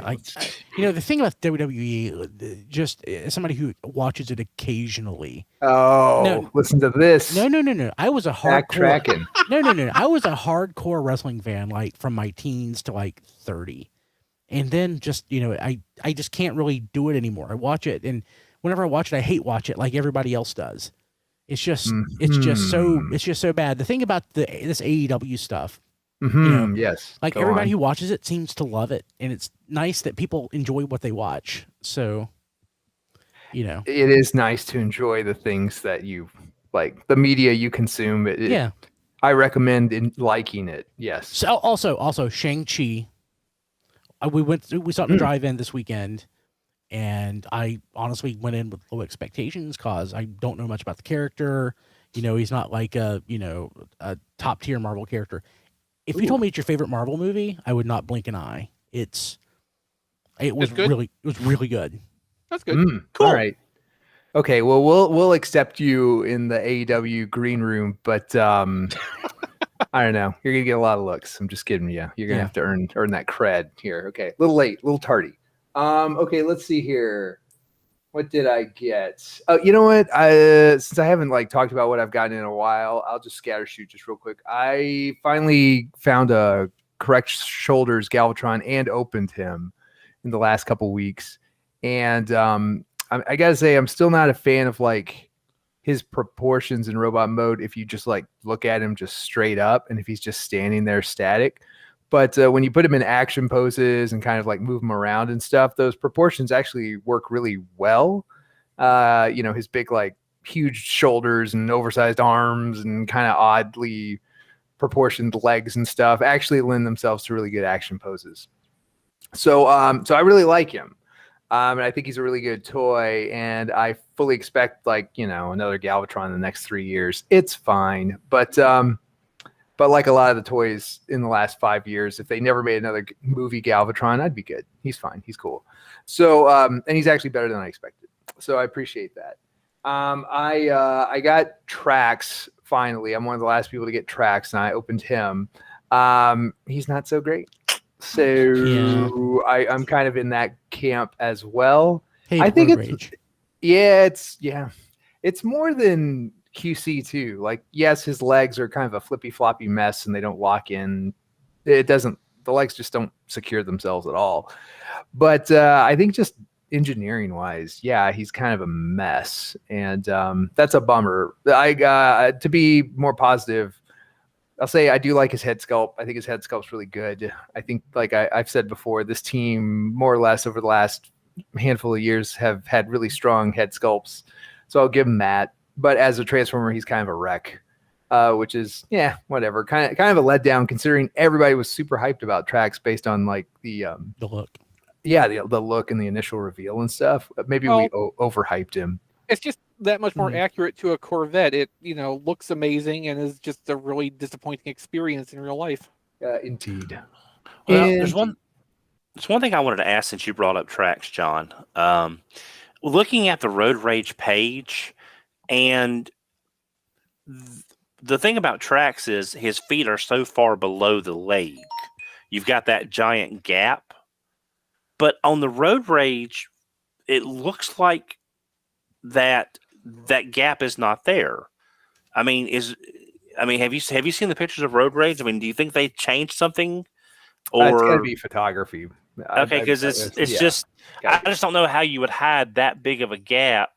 the thing about WWE, just as somebody who watches it occasionally. Oh, No. listen to this. No. I was a hardcore. Backtracking. No. I was a hardcore wrestling fan, like from my teens to like 30, and then just I just can't really do it anymore. I watch it, and whenever I watch it, I hate watch it like everybody else does. It's just so bad. The thing about this AEW stuff. Mhm, yes. Like Go everybody on. who watches it seems to love it, and it's nice that people enjoy what they watch. So, It is nice to enjoy the things that you like, the media you consume. yeah. I recommend liking it. Yes. So also Shang-Chi. We saw it in the drive-in this weekend, and I honestly went in with low expectations because I don't know much about the character. He's not like a top-tier Marvel character. If you told me it's your favorite Marvel movie, I would not blink an eye. It was good? really good. That's good. Cool. All right. Okay. Well, we'll accept you in the AEW green room, but I don't know. You're gonna get a lot of looks. I'm just kidding you. You're gonna have to earn that cred here. Okay. A little late, a little tardy. Okay. Let's see here. What did I get? Oh, you know what? Since I haven't talked about what I've gotten in a while, I'll just scatter shoot just real quick. I finally found a Correct Shoulders Galvatron and opened him in the last couple weeks, and I gotta say I'm still not a fan of his proportions in robot mode. If you just look at him just straight up, and if he's just standing there static. But when you put him in action poses and kind of move him around and stuff, those proportions actually work really well. His big, huge shoulders and oversized arms and kind of oddly proportioned legs and stuff actually lend themselves to really good action poses. So I really like him. And I think he's a really good toy. And I fully expect another Galvatron in the next 3 years. It's fine. But like a lot of the toys in the last 5 years, if they never made another movie Galvatron, I'd be good. He's fine. He's cool. So, and he's actually better than I expected. So I appreciate that. I got Trax finally. I'm one of the last people to get Trax, and I opened him. He's not so great. So I'm kind of in that camp as well. Hey, I think Rage. it's more than QC too. Yes, his legs are kind of a flippy floppy mess and they don't lock in. The legs just don't secure themselves at all. But I think just engineering wise, he's kind of a mess, and that's a bummer. To be more positive, I'll say I do like his head sculpt. I think his head sculpt's really good. I think I've said before, this team more or less over the last handful of years have had really strong head sculpts. So I'll give him that. But as a Transformer, he's kind of a wreck. which is whatever. Kind of a letdown considering everybody was super hyped about Trax based on like the look. Yeah, the look and the initial reveal and stuff. Maybe we overhyped him. It's just that much more accurate to a Corvette. It looks amazing and is just a really disappointing experience in real life. Indeed. Well, there's one thing I wanted to ask since you brought up Trax, John. Looking at the Road Rage page, and the thing about Trax is his feet are so far below the leg. You've got that giant gap. But on the Road Rage, it looks like that gap is not there. I mean, have you seen the pictures of Road Rage? I mean, do you think they changed something? Or It's got to be photography. Okay, because it's just I just don't know how you would hide that big of a gap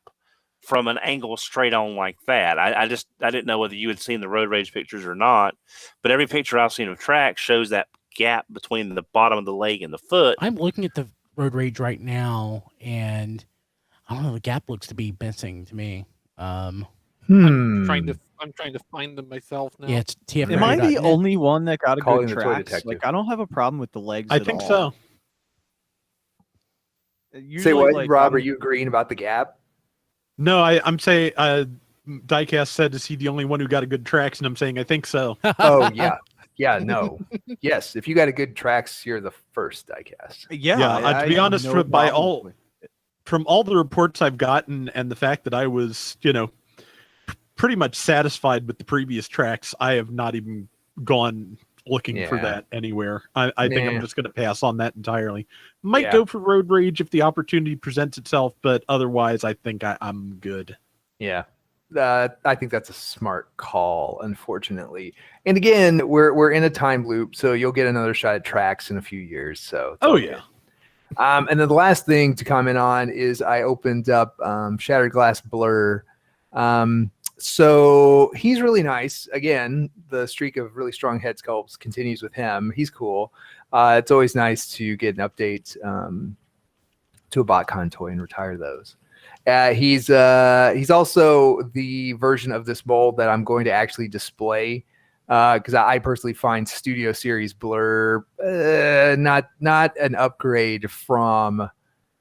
from an angle straight on like that. I didn't know whether you had seen the Road Rage pictures or not. But every picture I've seen of Trax shows that gap between the bottom of the leg and the foot. I'm looking at the Road Rage right now, and I don't know. The gap looks to be missing to me. I'm trying to find them myself now. Yeah, it's TF. Am I the only one that got a Calling good the toy Trax? detective. Like, I don't have a problem with the legs. I at think all. so. Say what, Like, Rob? Are you agreeing about the gap? No, I'm saying Diecast said, is he the only one who got a good Trax? And I'm saying I think so. Oh yeah, no, yes. If you got a good Trax, you're the first diecast. Yeah, to be honest, from all the reports I've gotten and the fact that I was, pretty much satisfied with the previous Trax, I have not even gone looking for that anywhere. I think I'm just going to pass on that entirely. Might go for Road Rage if the opportunity presents itself, but otherwise, I think I'm good. Yeah. I think that's a smart call, unfortunately. And again, we're in a time loop, so you'll get another shot at Trax in a few years. So yeah. And then the last thing to comment on is I opened up Shattered Glass Blur. So he's really nice. Again, the streak of really strong head sculpts continues with him. He's cool. It's always nice to get an update to a BotCon toy and retire those. He's also the version of this mold that I'm going to actually display because I personally find Studio Series Blur not an upgrade from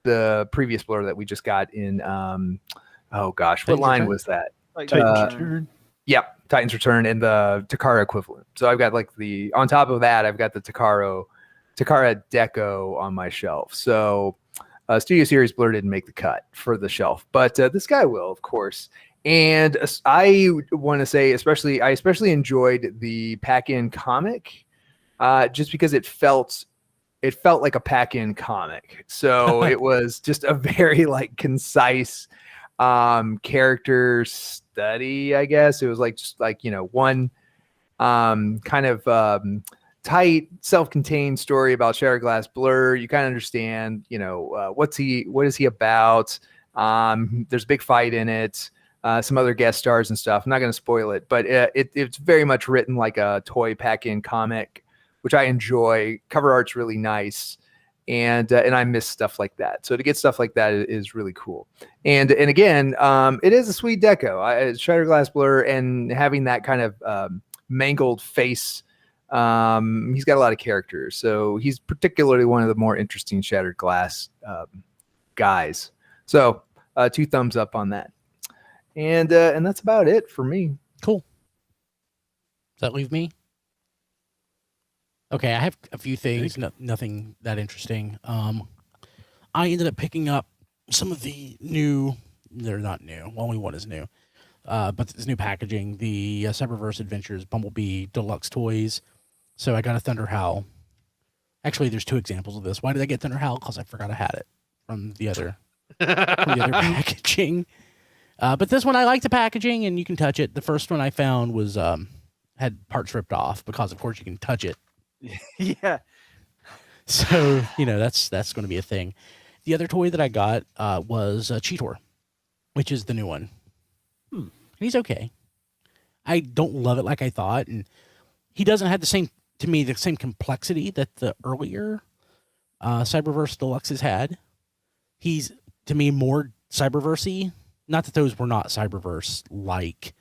the previous Blur that we just got in. What line was that? Titan's Return. Yeah, Titan's Return and the Takara equivalent. So I've got on top of that, I've got the Takara Deco on my shelf. So Studio Series Blur didn't make the cut for the shelf, but this guy will, of course. And I want to say, I especially enjoyed the pack-in comic, just because it felt like a pack-in comic. So it was just a very concise character study, I guess. It was one kind of tight, self-contained story about Shattered Glass Blur. You kind of understand, what is he about? There's a big fight in it. Some other guest stars and stuff. I'm not going to spoil it, but it's very much written like a toy pack-in comic, which I enjoy. Cover art's really nice, and I miss stuff like that. So to get stuff like that is really cool. And again, it is a sweet deco. Shattered Glass Blur, and having that kind of mangled face. He's got a lot of characters, so he's particularly one of the more interesting Shattered Glass guys. So 2 thumbs up on that, and that's about it for me. Cool. Does that leave me? Okay, I have a few things, nothing that interesting. I ended up picking up some of the new. They're not new. Only one is new. But it's new packaging. The Cyberverse Adventures Bumblebee Deluxe toys. So I got a Thunder Howl. Actually, there's 2 examples of this. Why did I get Thunder Howl? Because I forgot I had it from the other packaging. But this one, I like the packaging, and you can touch it. The first one I found was had parts ripped off because, of course, you can touch it. Yeah. So that's going to be a thing. The other toy that I got was Cheetor, which is the new one. He's okay. I don't love it like I thought, and he doesn't have the same complexity that the earlier Cyberverse Deluxes had. He's, to me, more Cyberverse-y. Not that those were not Cyberverse-like.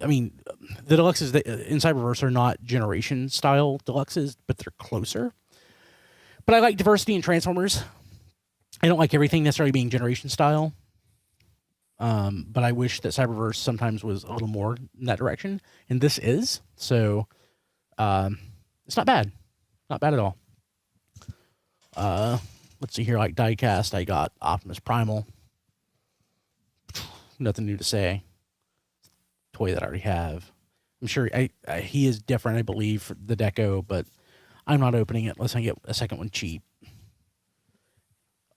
I mean, the deluxes in Cyberverse are not generation style deluxes, but they're closer. But I like diversity in Transformers. I don't like everything necessarily being generation style. But I wish that Cyberverse sometimes was a little more in that direction, and this is. So it's not bad. Not bad at all. Let's see here, like diecast, I got Optimus Primal. Nothing new to say. Toy that I already have. I'm sure he is different, I believe, for the deco, but I'm not opening it unless I get a second one cheap.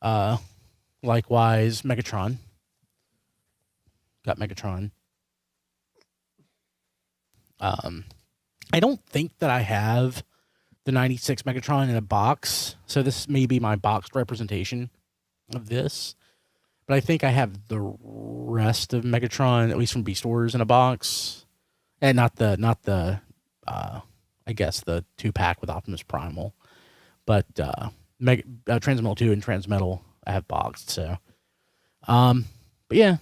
Likewise, Megatron. Got Megatron. I don't think that I have the 96 Megatron in a box, so this may be my boxed representation of this. But I think I have the rest of Megatron, at least from Beast Wars, in a box, and not the I guess the 2-pack with Optimus Primal, but Transmetal 2 and Transmetal I have boxed. So, but yeah,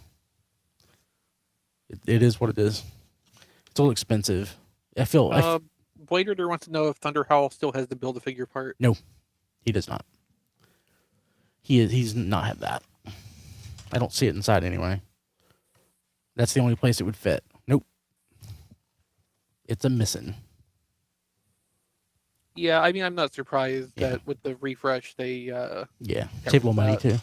it is what it is. It's a little expensive. I feel. Blade Runner wants to know if Thunderhowl still has the Build-A-Figure part. No, he does not. He's not have that. I don't see it inside anyway. That's the only place it would fit. Nope. It's a missing. Yeah, I mean, I'm not surprised that with the refresh they save a little money too.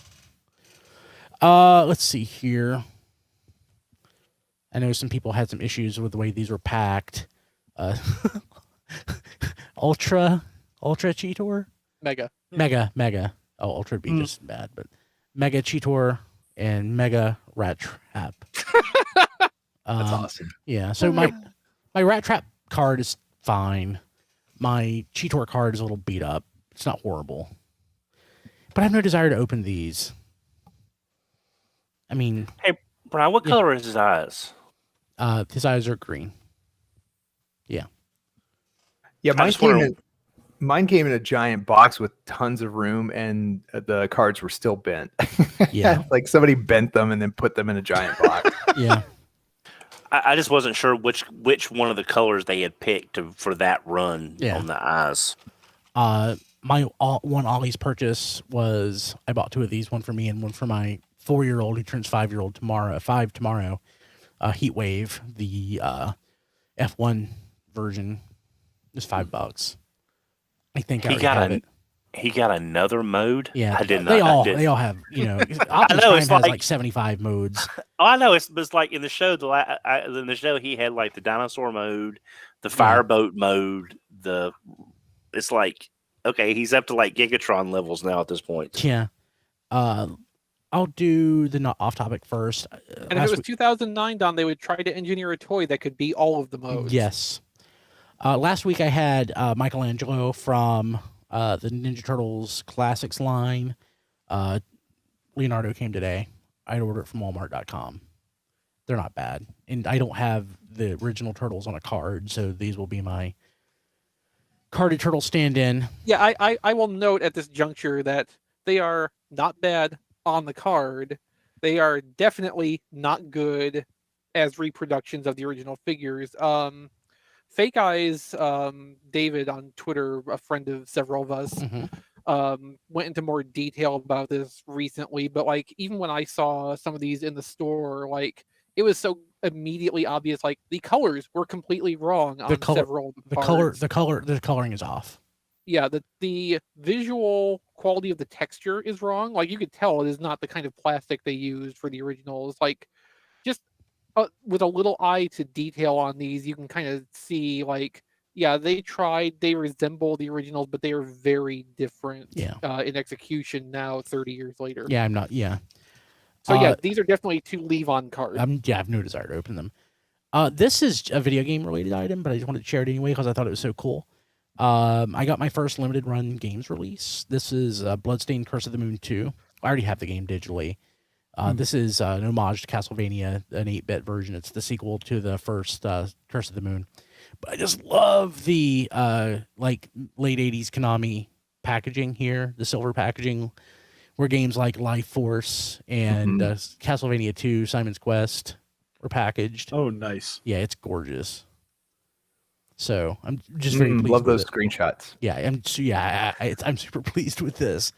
Let's see here. I know some people had some issues with the way these were packed. Ultra Cheetor? Mega. Oh, Ultra would be just bad, but Mega Cheetor and Mega Rat Trap. That's awesome. Yeah, so my Rat Trap card is fine. My Cheetor card is a little beat up. It's not horrible. But I have no desire to open these. I mean... Hey, Brian, what color is his eyes? His eyes are green. Yeah. Yeah, mine came in a giant box with tons of room, and the cards were still bent. Yeah. Like somebody bent them and then put them in a giant box. Yeah. I just wasn't sure which one of the colors they had picked for that run on the eyes. My Ollie's purchase was, I bought 2 of these, one for me and one for my 4-year-old who turns 5 tomorrow. Heat Wave, the F1 version, is $5. I think I got it. He got another mode. Yeah, I did not. They all have. Optimus Prime has like 75 modes. Oh, I know. It's like in the show. In the show, he had like the dinosaur mode, the fireboat mode. It's like, okay, he's up to like Gigatron levels now at this point. Yeah. I'll do the not off topic first. And if it was 2009, Don, they would try to engineer a toy that could be all of the modes. Yes. Last week I had Michelangelo from the Ninja Turtles Classics line. Leonardo came today. I'd order it from Walmart.com. They're not bad. And I don't have the original Turtles on a card, so these will be my carded Turtle stand-in. Yeah, I will note at this juncture that they are not bad on the card. They are definitely not good as reproductions of the original figures. Fake Eyes, David on Twitter, a friend of several of us, went into more detail about this recently. But like, even when I saw some of these in the store, like it was so immediately obvious. Like the colors were completely wrong on several parts. The coloring is off. Yeah, the visual quality of the texture is wrong. Like you could tell it is not the kind of plastic they used for the originals. Like just with a little eye to detail on these, you can kind of see like, yeah, they resemble the originals, but they are very different in execution now 30 years later. Yeah, I'm not, yeah. So these are definitely to leave on card. I have no desire to open them. This is a video game related item, but I just wanted to share it anyway because I thought it was so cool. I got my first limited run games release. This is Bloodstained Curse of the Moon 2. I already have the game digitally. This is an homage to Castlevania, an 8-bit version. It's the sequel to the first Curse of the Moon. But I just love the like late 80s Konami packaging here, the silver packaging, where games like Life Force and Castlevania 2, Simon's Quest, or packaged. Oh, nice. Yeah, it's gorgeous. So I'm just very pleased. Love with those it. screenshots. Yeah, I'm super pleased with this.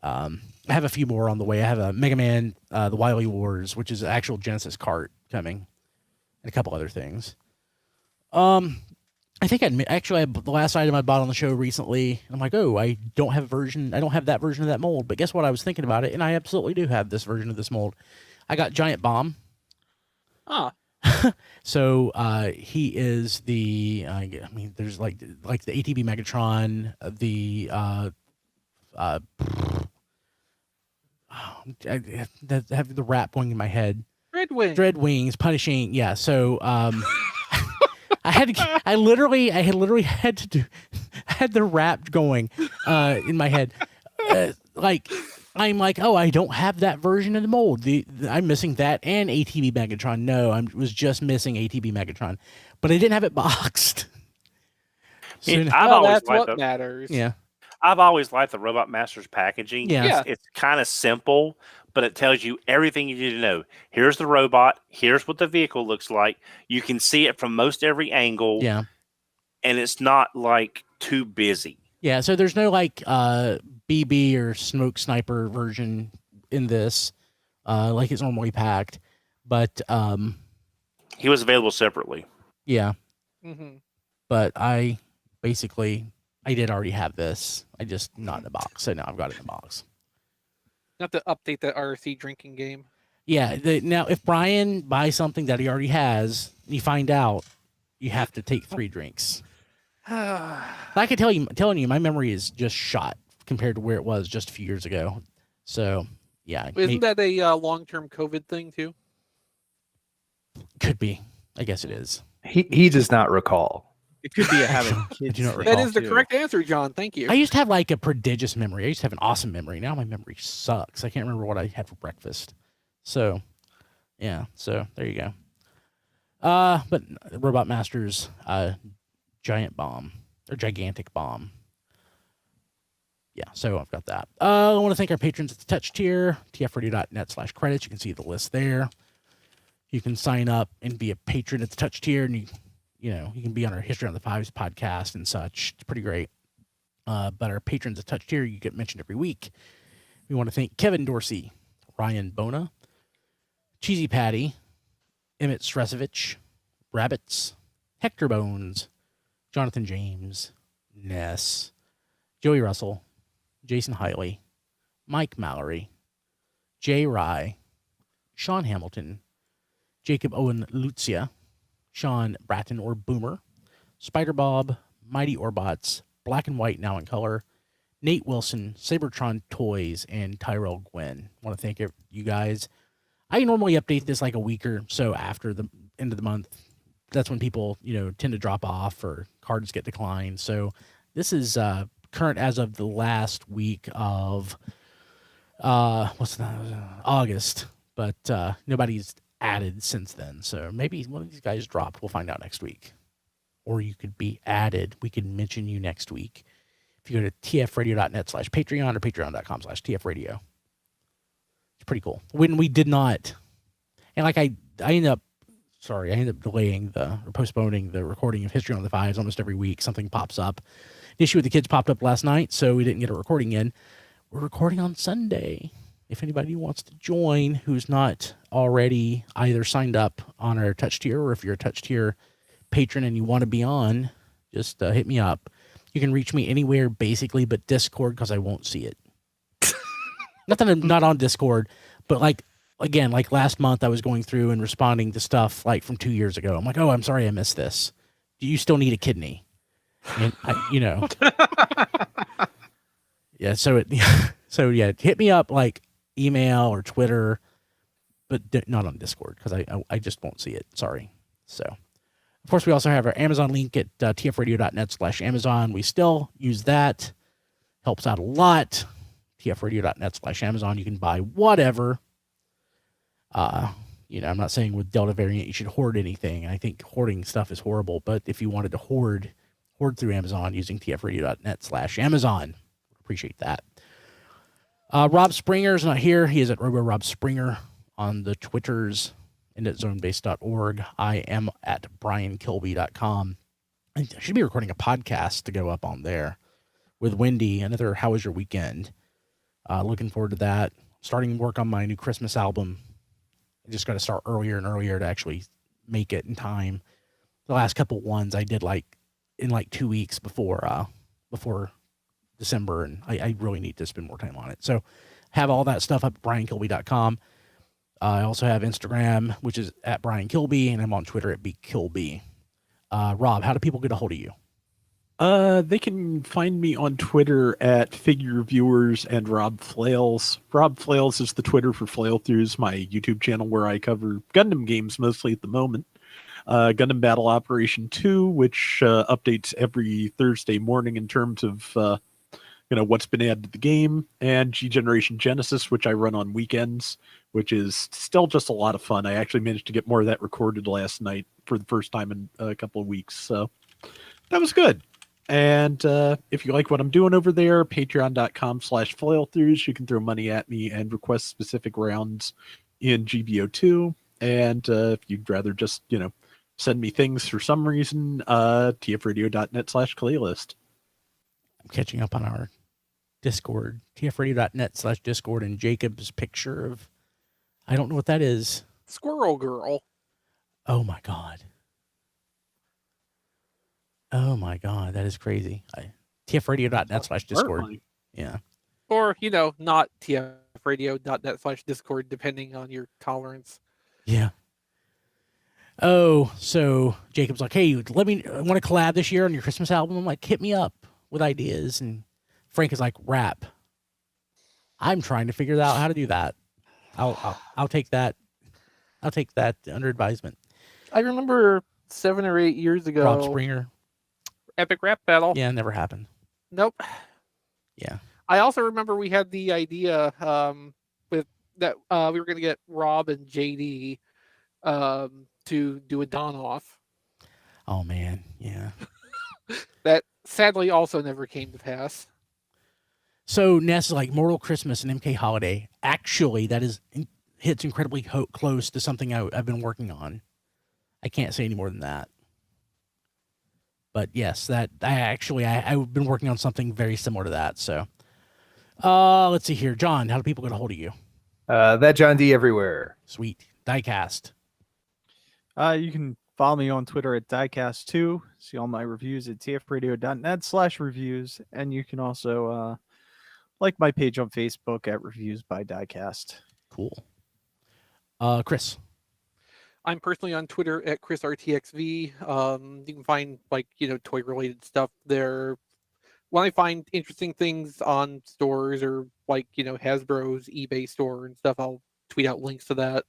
I have a few more on the way. I have a Mega Man, the Wily Wars, which is an actual Genesis cart coming, and a couple other things. I think the last item I bought on the show recently, I'm like, oh, I don't have that version of that mold. But guess what? I was thinking about it, and I absolutely do have this version of this mold. I got Giant Bomb. Ah. So he is the there's like the ATB Megatron, I have the rap going in my head. Dread Wings, Punishing. Yeah. So I literally had the rap going in my head. I'm like, oh, I don't have that version of the mold. I'm missing that and ATB Megatron. No, I was just missing ATB Megatron, but I didn't have it boxed. So that's what matters. Yeah. I've always liked the Robot Masters packaging. Yeah. It's kind of simple, but it tells you everything you need to know. Here's the robot. Here's what the vehicle looks like. You can see it from most every angle. Yeah. And it's not like too busy. Yeah. So there's no like BB or Smoke Sniper version in this, like it's normally packed. But he was available separately. Yeah. Mm-hmm. But I did already have this. I just not in the box. So now I've got it in the box. Not to update that RC drinking game. Yeah. Now, if Brian buys something that he already has, and you find out, you have to take 3 drinks. I can telling you, my memory is just shot compared to where it was just a few years ago. So, yeah. Isn't that a long-term COVID thing too? Could be. I guess it is. He does not recall. It could be a having kids. That is the correct answer, John. Thank you. I used to have like a prodigious memory. I used to have an awesome memory. Now my memory sucks. I can't remember what I had for breakfast. So, yeah. So there you go. But Robot Masters, Giant Bomb or Gigantic Bomb. Yeah. So I've got that. I want to thank our patrons at the Touch tier, tfradio.net/credits. You can see the list there. You can sign up and be a patron at the Touch tier, and you can be on our History on the Fives podcast and such. It's pretty great. But our patrons at Touch tier, you get mentioned every week. We want to thank Kevin Dorsey, Ryan Bona, Cheesy Patty, Emmett Stresovich, Rabbits, Hector Bones, Jonathan James, Ness, Joey Russell, Jason Hiley, Mike Mallory, Jay Rye, Sean Hamilton, Jacob Owen Lucia, Sean Bratton or Boomer, Spider Bob, Mighty Orbots, Black and White Now in Color, Nate Wilson, Cybertron Toys, and Tyrell Gwynn. I want to thank you guys. I normally update this like a week or so after the end of the month. That's when people, tend to drop off or cards get declined. So this is current as of the last week of August, but nobody's added since then. So maybe one of these guys dropped. We'll find out next week. Or you could be added. We could mention you next week. If you go to tfradio.net/Patreon or patreon.com/tfradio. It's pretty cool. When we did not, and like I ended up delaying or postponing the recording of History on the Fives almost every week. Something pops up. The issue with the kids popped up last night, so we didn't get a recording in. We're recording on Sunday. If anybody wants to join who's not already either signed up on our Touch tier, or if you're a Touch tier patron and you want to be on, just hit me up. You can reach me anywhere basically but Discord, because I won't see it. Not that I'm not on Discord, but like last month I was going through and responding to stuff like from 2 years ago. I'm like, oh, I'm sorry I missed this. Do you still need a kidney? And yeah, so hit me up like email or Twitter, but not on Discord, because I just won't see it. Sorry. So, of course, we also have our Amazon link at tfradio.net/Amazon. We still use that. Helps out a lot. tfradio.net/Amazon. You can buy whatever. I'm not saying with Delta variant you should hoard anything. I think hoarding stuff is horrible, but if you wanted to hoard through Amazon using tfradio.net/Amazon, appreciate that. Rob Springer's not here. He is at Robo Rob Springer on the Twitters. and at zonebase.org. I am at briankilby.com. I should be recording a podcast to go up on there with Wendy. Another How Was Your Weekend? Looking forward to that. Starting work on my new Christmas album. I just got to start earlier and earlier to actually make it in time. The last couple ones I did in 2 weeks before December, and I really need to spend more time on it. So have all that stuff up at briankilby.com. I also have Instagram, which is at Brian Kilby, and I'm on Twitter at BKilby. Rob, how do people get a hold of you? They can find me on Twitter at Figure Viewers and Rob Flails. Rob Flails is the Twitter for Flail Throughs, my YouTube channel where I cover Gundam games mostly at the moment. Gundam Battle Operation 2, which updates every Thursday morning in terms of what's been added to the game, and G-Generation Genesis, which I run on weekends, which is still just a lot of fun. I actually managed to get more of that recorded last night for the first time in a couple of weeks, so that was good. And if you like what I'm doing over there, patreon.com/flailthroughs, you can throw money at me and request specific rounds in GBO2. And if you'd rather just, send me things for some reason, tfradio.net/playlist. I'm catching up on our Discord, tfradio.net/Discord, and Jacob's picture of, I don't know what that is. Squirrel Girl. Oh my God. Oh my God. That is crazy. tfradio.net/Discord. Yeah. Or, not tfradio.net/Discord, depending on your tolerance. Yeah. Oh, so Jacob's like, hey, I want to collab this year on your Christmas album. I'm like, hit me up with ideas. And Frank is like, rap. I'm trying to figure out how to do that. I'll take that. I'll take that under advisement. I remember 7 or 8 years ago. Rob Springer. Epic rap battle. Yeah, never happened. Nope. Yeah. I also remember we had the idea with that we were going to get Rob and JD to do a Don-Off. Oh, man. Yeah. That sadly also never came to pass. So Ness is like Mortal Christmas and MK Holiday. Actually, that hits incredibly close to something I've been working on. I can't say any more than that. But yes, I've been working on something very similar to that. So let's see here. John, how do people get a hold of you? That John D everywhere. Sweet. Diecast. You can follow me on Twitter at Diecast2. See all my reviews at tfradio.net/reviews. And you can also like my page on Facebook at Reviews by Diecast. Cool. Chris. I'm personally on Twitter at ChrisRTXV. You can find toy related stuff there. When I find interesting things on stores or Hasbro's eBay store and stuff, I'll tweet out links to that.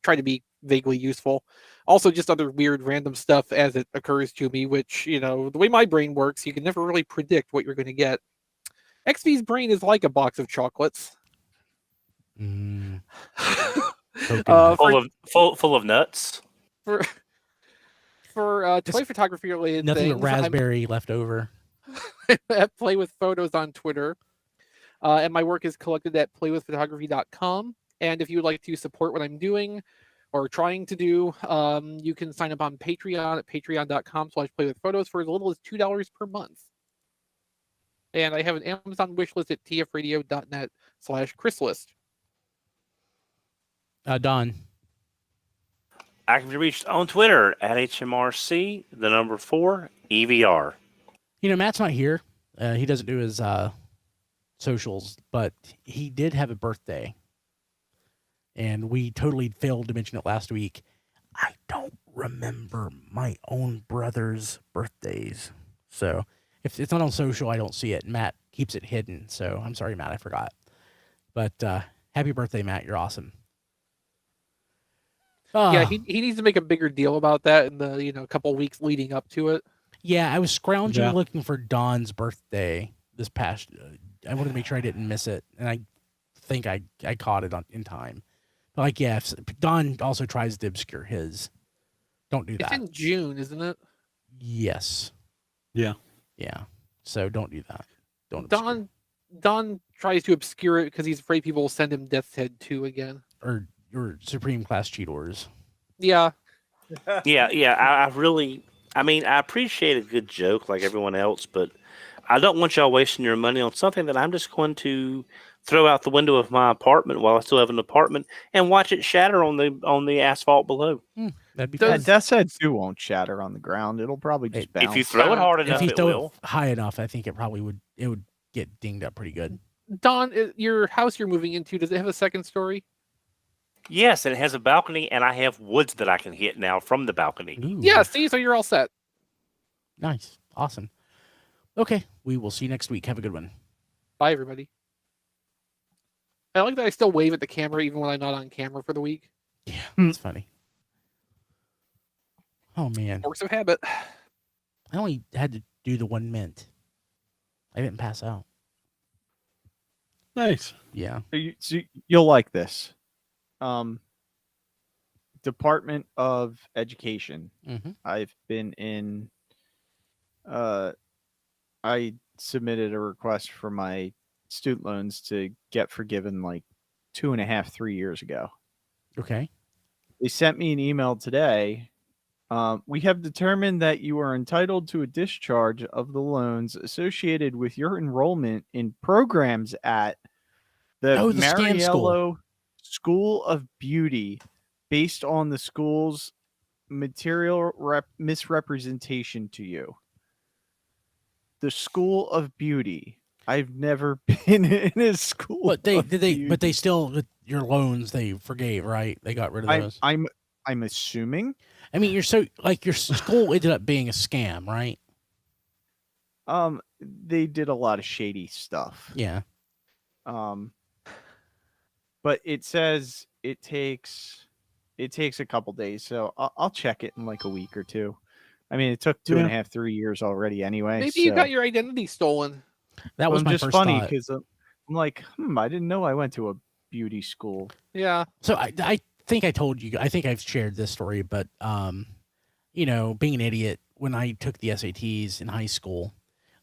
Try to be vaguely useful. Also, just other weird random stuff as it occurs to me, which, the way my brain works, you can never really predict what you're going to get. XV's brain is like a box of chocolates. Full of nuts. For toy photography related nothing things, but raspberry left over. At Play With Photos on Twitter, and my work is collected at playwithphotography.com. And if you would like to support what I'm doing or trying to do, you can sign up on Patreon at patreon.com/playwithphotos for as little as $2 per month. And I have an Amazon wishlist at tfradio.net/Chrislist. Don. I can be reached on Twitter at HMRC4EVR. Matt's not here. He doesn't do his socials, but he did have a birthday. And we totally failed to mention it last week. I don't remember my own brother's birthdays. So if it's not on social, I don't see it. Matt keeps it hidden. So I'm sorry, Matt, I forgot. But happy birthday, Matt. You're awesome. Yeah, he needs to make a bigger deal about that in the couple of weeks leading up to it. Yeah, I was scrounging looking for Don's birthday this past. I wanted to make sure I didn't miss it, and I think I caught it in time. But if Don also tries to obscure his. Don't do that. It's in June, isn't it? Yes. Yeah. Yeah. So don't do that. Don tries to obscure it because he's afraid people will send him Death's Head 2 again. Or Supreme Class Cheators. Yeah. Yeah. I really, I mean, I appreciate a good joke like everyone else, but I don't want y'all wasting your money on something that I'm just going to throw out the window of my apartment while I still have an apartment and watch it shatter on the asphalt below. That'd be That fun. Death's Head 2 won't shatter on the ground. It'll probably just bounce. If you throw it hard enough, If you it throw will. it high enough, I think it would get dinged up pretty good. Don, your house you're moving into, does it have a second story? Yes, and it has a balcony, and I have woods that I can hit now from the balcony. Ooh, Yeah, see, so you're all set. nice, awesome. Okay, we will see you next week. Have a good one. Bye, everybody. I like that I still wave at the camera even when I'm not on camera for the week. Yeah, that's funny. Oh man, Force of habit. I only had to do the 1 mint. I didn't pass out. Nice. Yeah. So you'll like this. Department of Education. Mm-hmm. I've been in. I submitted a request for my student loans to get forgiven like 2.5, 3 years ago. Okay. They sent me an email today. We have determined that you are entitled to a discharge of the loans associated with your enrollment in programs at the scam school. Mariello School of Beauty based on the school's material misrepresentation to you. The School of Beauty. I've never been in a school. But beauty. they still your loans they forgave, right? They got rid of those. I'm assuming. I mean, your school ended up being a scam, right? They did a lot of shady stuff. Yeah. But it says it takes a couple days, so I'll check it in like a week or two. I mean, it took 2.5, 3 years already anyway. Maybe you got your identity stolen. That was my just first funny thought. because I'm like, I didn't know I went to a beauty school. Yeah. So I think I told you. I think I've shared this story, but being an idiot, when I took the SATs in high school,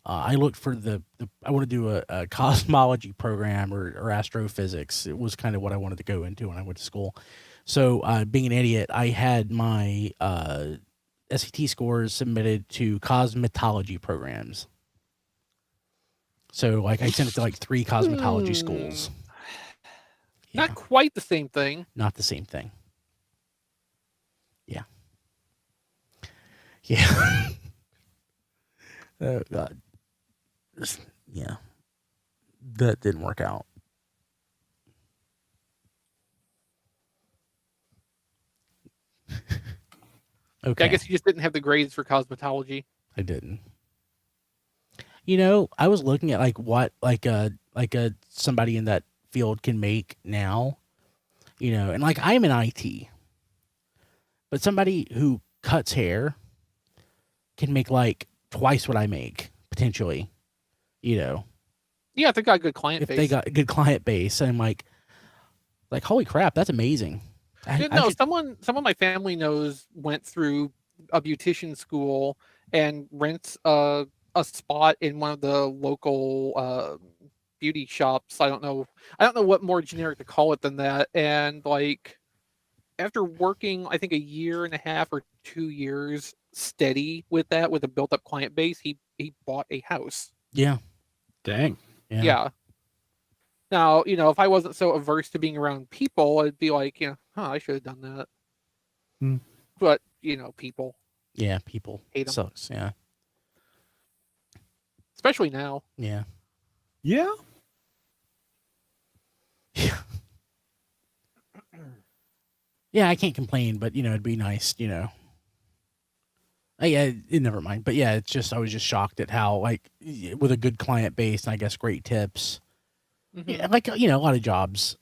I looked for I want to do a cosmology program or astrophysics. It was kind of what I wanted to go into when I went to school. So being an idiot, I had my SAT scores submitted to cosmetology programs. So like I sent it to like 3 cosmetology schools. Yeah. Not quite the same thing. Not the same thing. Yeah. Yeah. Oh God. Yeah. That didn't work out. Okay. I guess you just didn't have the grades for cosmetology. I didn't. I was looking at like what somebody in that field can make now, and like I'm in IT, but somebody who cuts hair can make like twice what I make potentially, Yeah, if they got a good client if base. they got a good client base. And I'm like holy crap, that's amazing. Someone my family knows went through a beautician school and rents a spot in one of the local beauty shops. I don't know what more generic to call it than that. And like after working, I think 1.5 years or 2 years steady with that, with a built up client base, he bought a house. Yeah. Dang. Yeah. Now, if I wasn't so averse to being around people, I'd be like, I should have done that. But, people. Yeah, people. Hate 'em. Sucks. Yeah. Especially now. Yeah. Yeah. Yeah. Yeah, I can't complain, but it'd be nice, Yeah, never mind. But yeah, it's just I was just shocked at how like with a good client base and I guess great tips, yeah, like a lot of jobs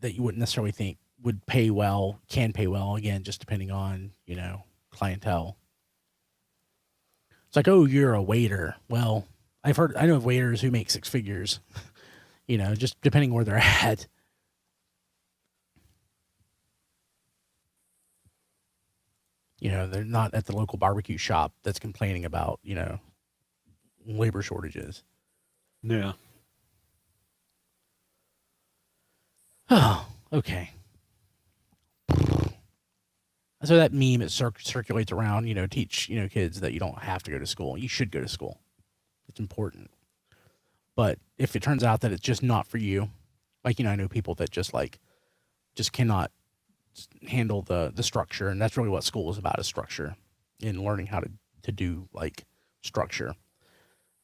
that you wouldn't necessarily think would pay well can pay well, again just depending on clientele. It's like, oh, you're a waiter. Well, I know of waiters who make 6 figures, just depending where they're at. They're not at the local barbecue shop that's complaining about, labor shortages. Yeah. Oh, okay. So that meme, it circulates around, teach, kids that you don't have to go to school. You should go to school. It's important. But if it turns out that it's just not for you, like, I know people that just cannot handle the structure. And that's really what school is about, is structure and learning how to do like structure.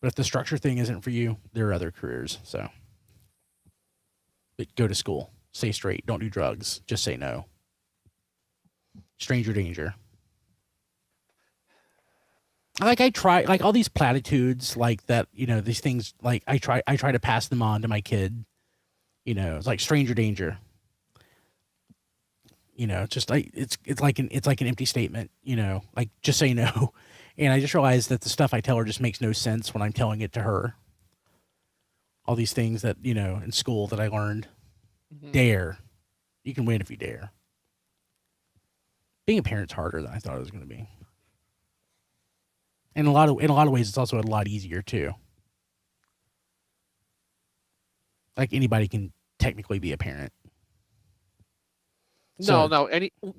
But if the structure thing isn't for you, there are other careers. So but go to school, stay straight, don't do drugs, just say no. Stranger danger. I try, like, all these platitudes, like that, these things, like I try to pass them on to my kid. It's like stranger danger. Just like it's like an empty statement. Like, just say no. And I just realized that the stuff I tell her just makes no sense when I'm telling it to her. All these things that in school that I learned. Dare, you can win if you dare. Being a parent's harder than I thought it was going to be. And in a lot of ways, it's also a lot easier too. Like, anybody can technically be a parent. No.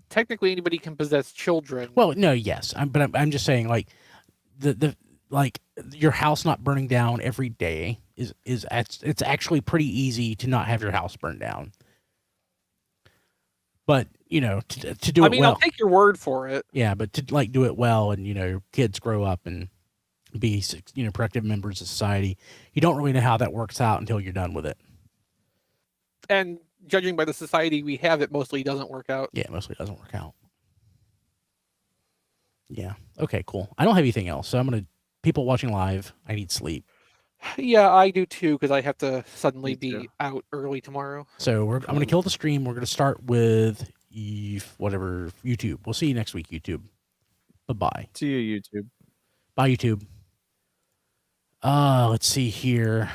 Technically, anybody can possess children. Well, no, yes, I'm just saying, like, the like, your house not burning down every day is it's actually pretty easy to not have your house burned down. But to do it well. I'll take your word for it. Yeah, but to do it well, and your kids grow up and be productive members of society, you don't really know how that works out until you're done with it. And judging by the society we have, it mostly doesn't work out. Yeah, it mostly doesn't work out. Yeah. Okay, cool. I don't have anything else, so people watching live, I need sleep. Yeah, I do too, because I have to suddenly be out early tomorrow. So I'm going to kill the stream. We're going to start with YouTube. We'll see you next week, YouTube. Bye-bye. See you, YouTube. Bye, YouTube. Let's see here.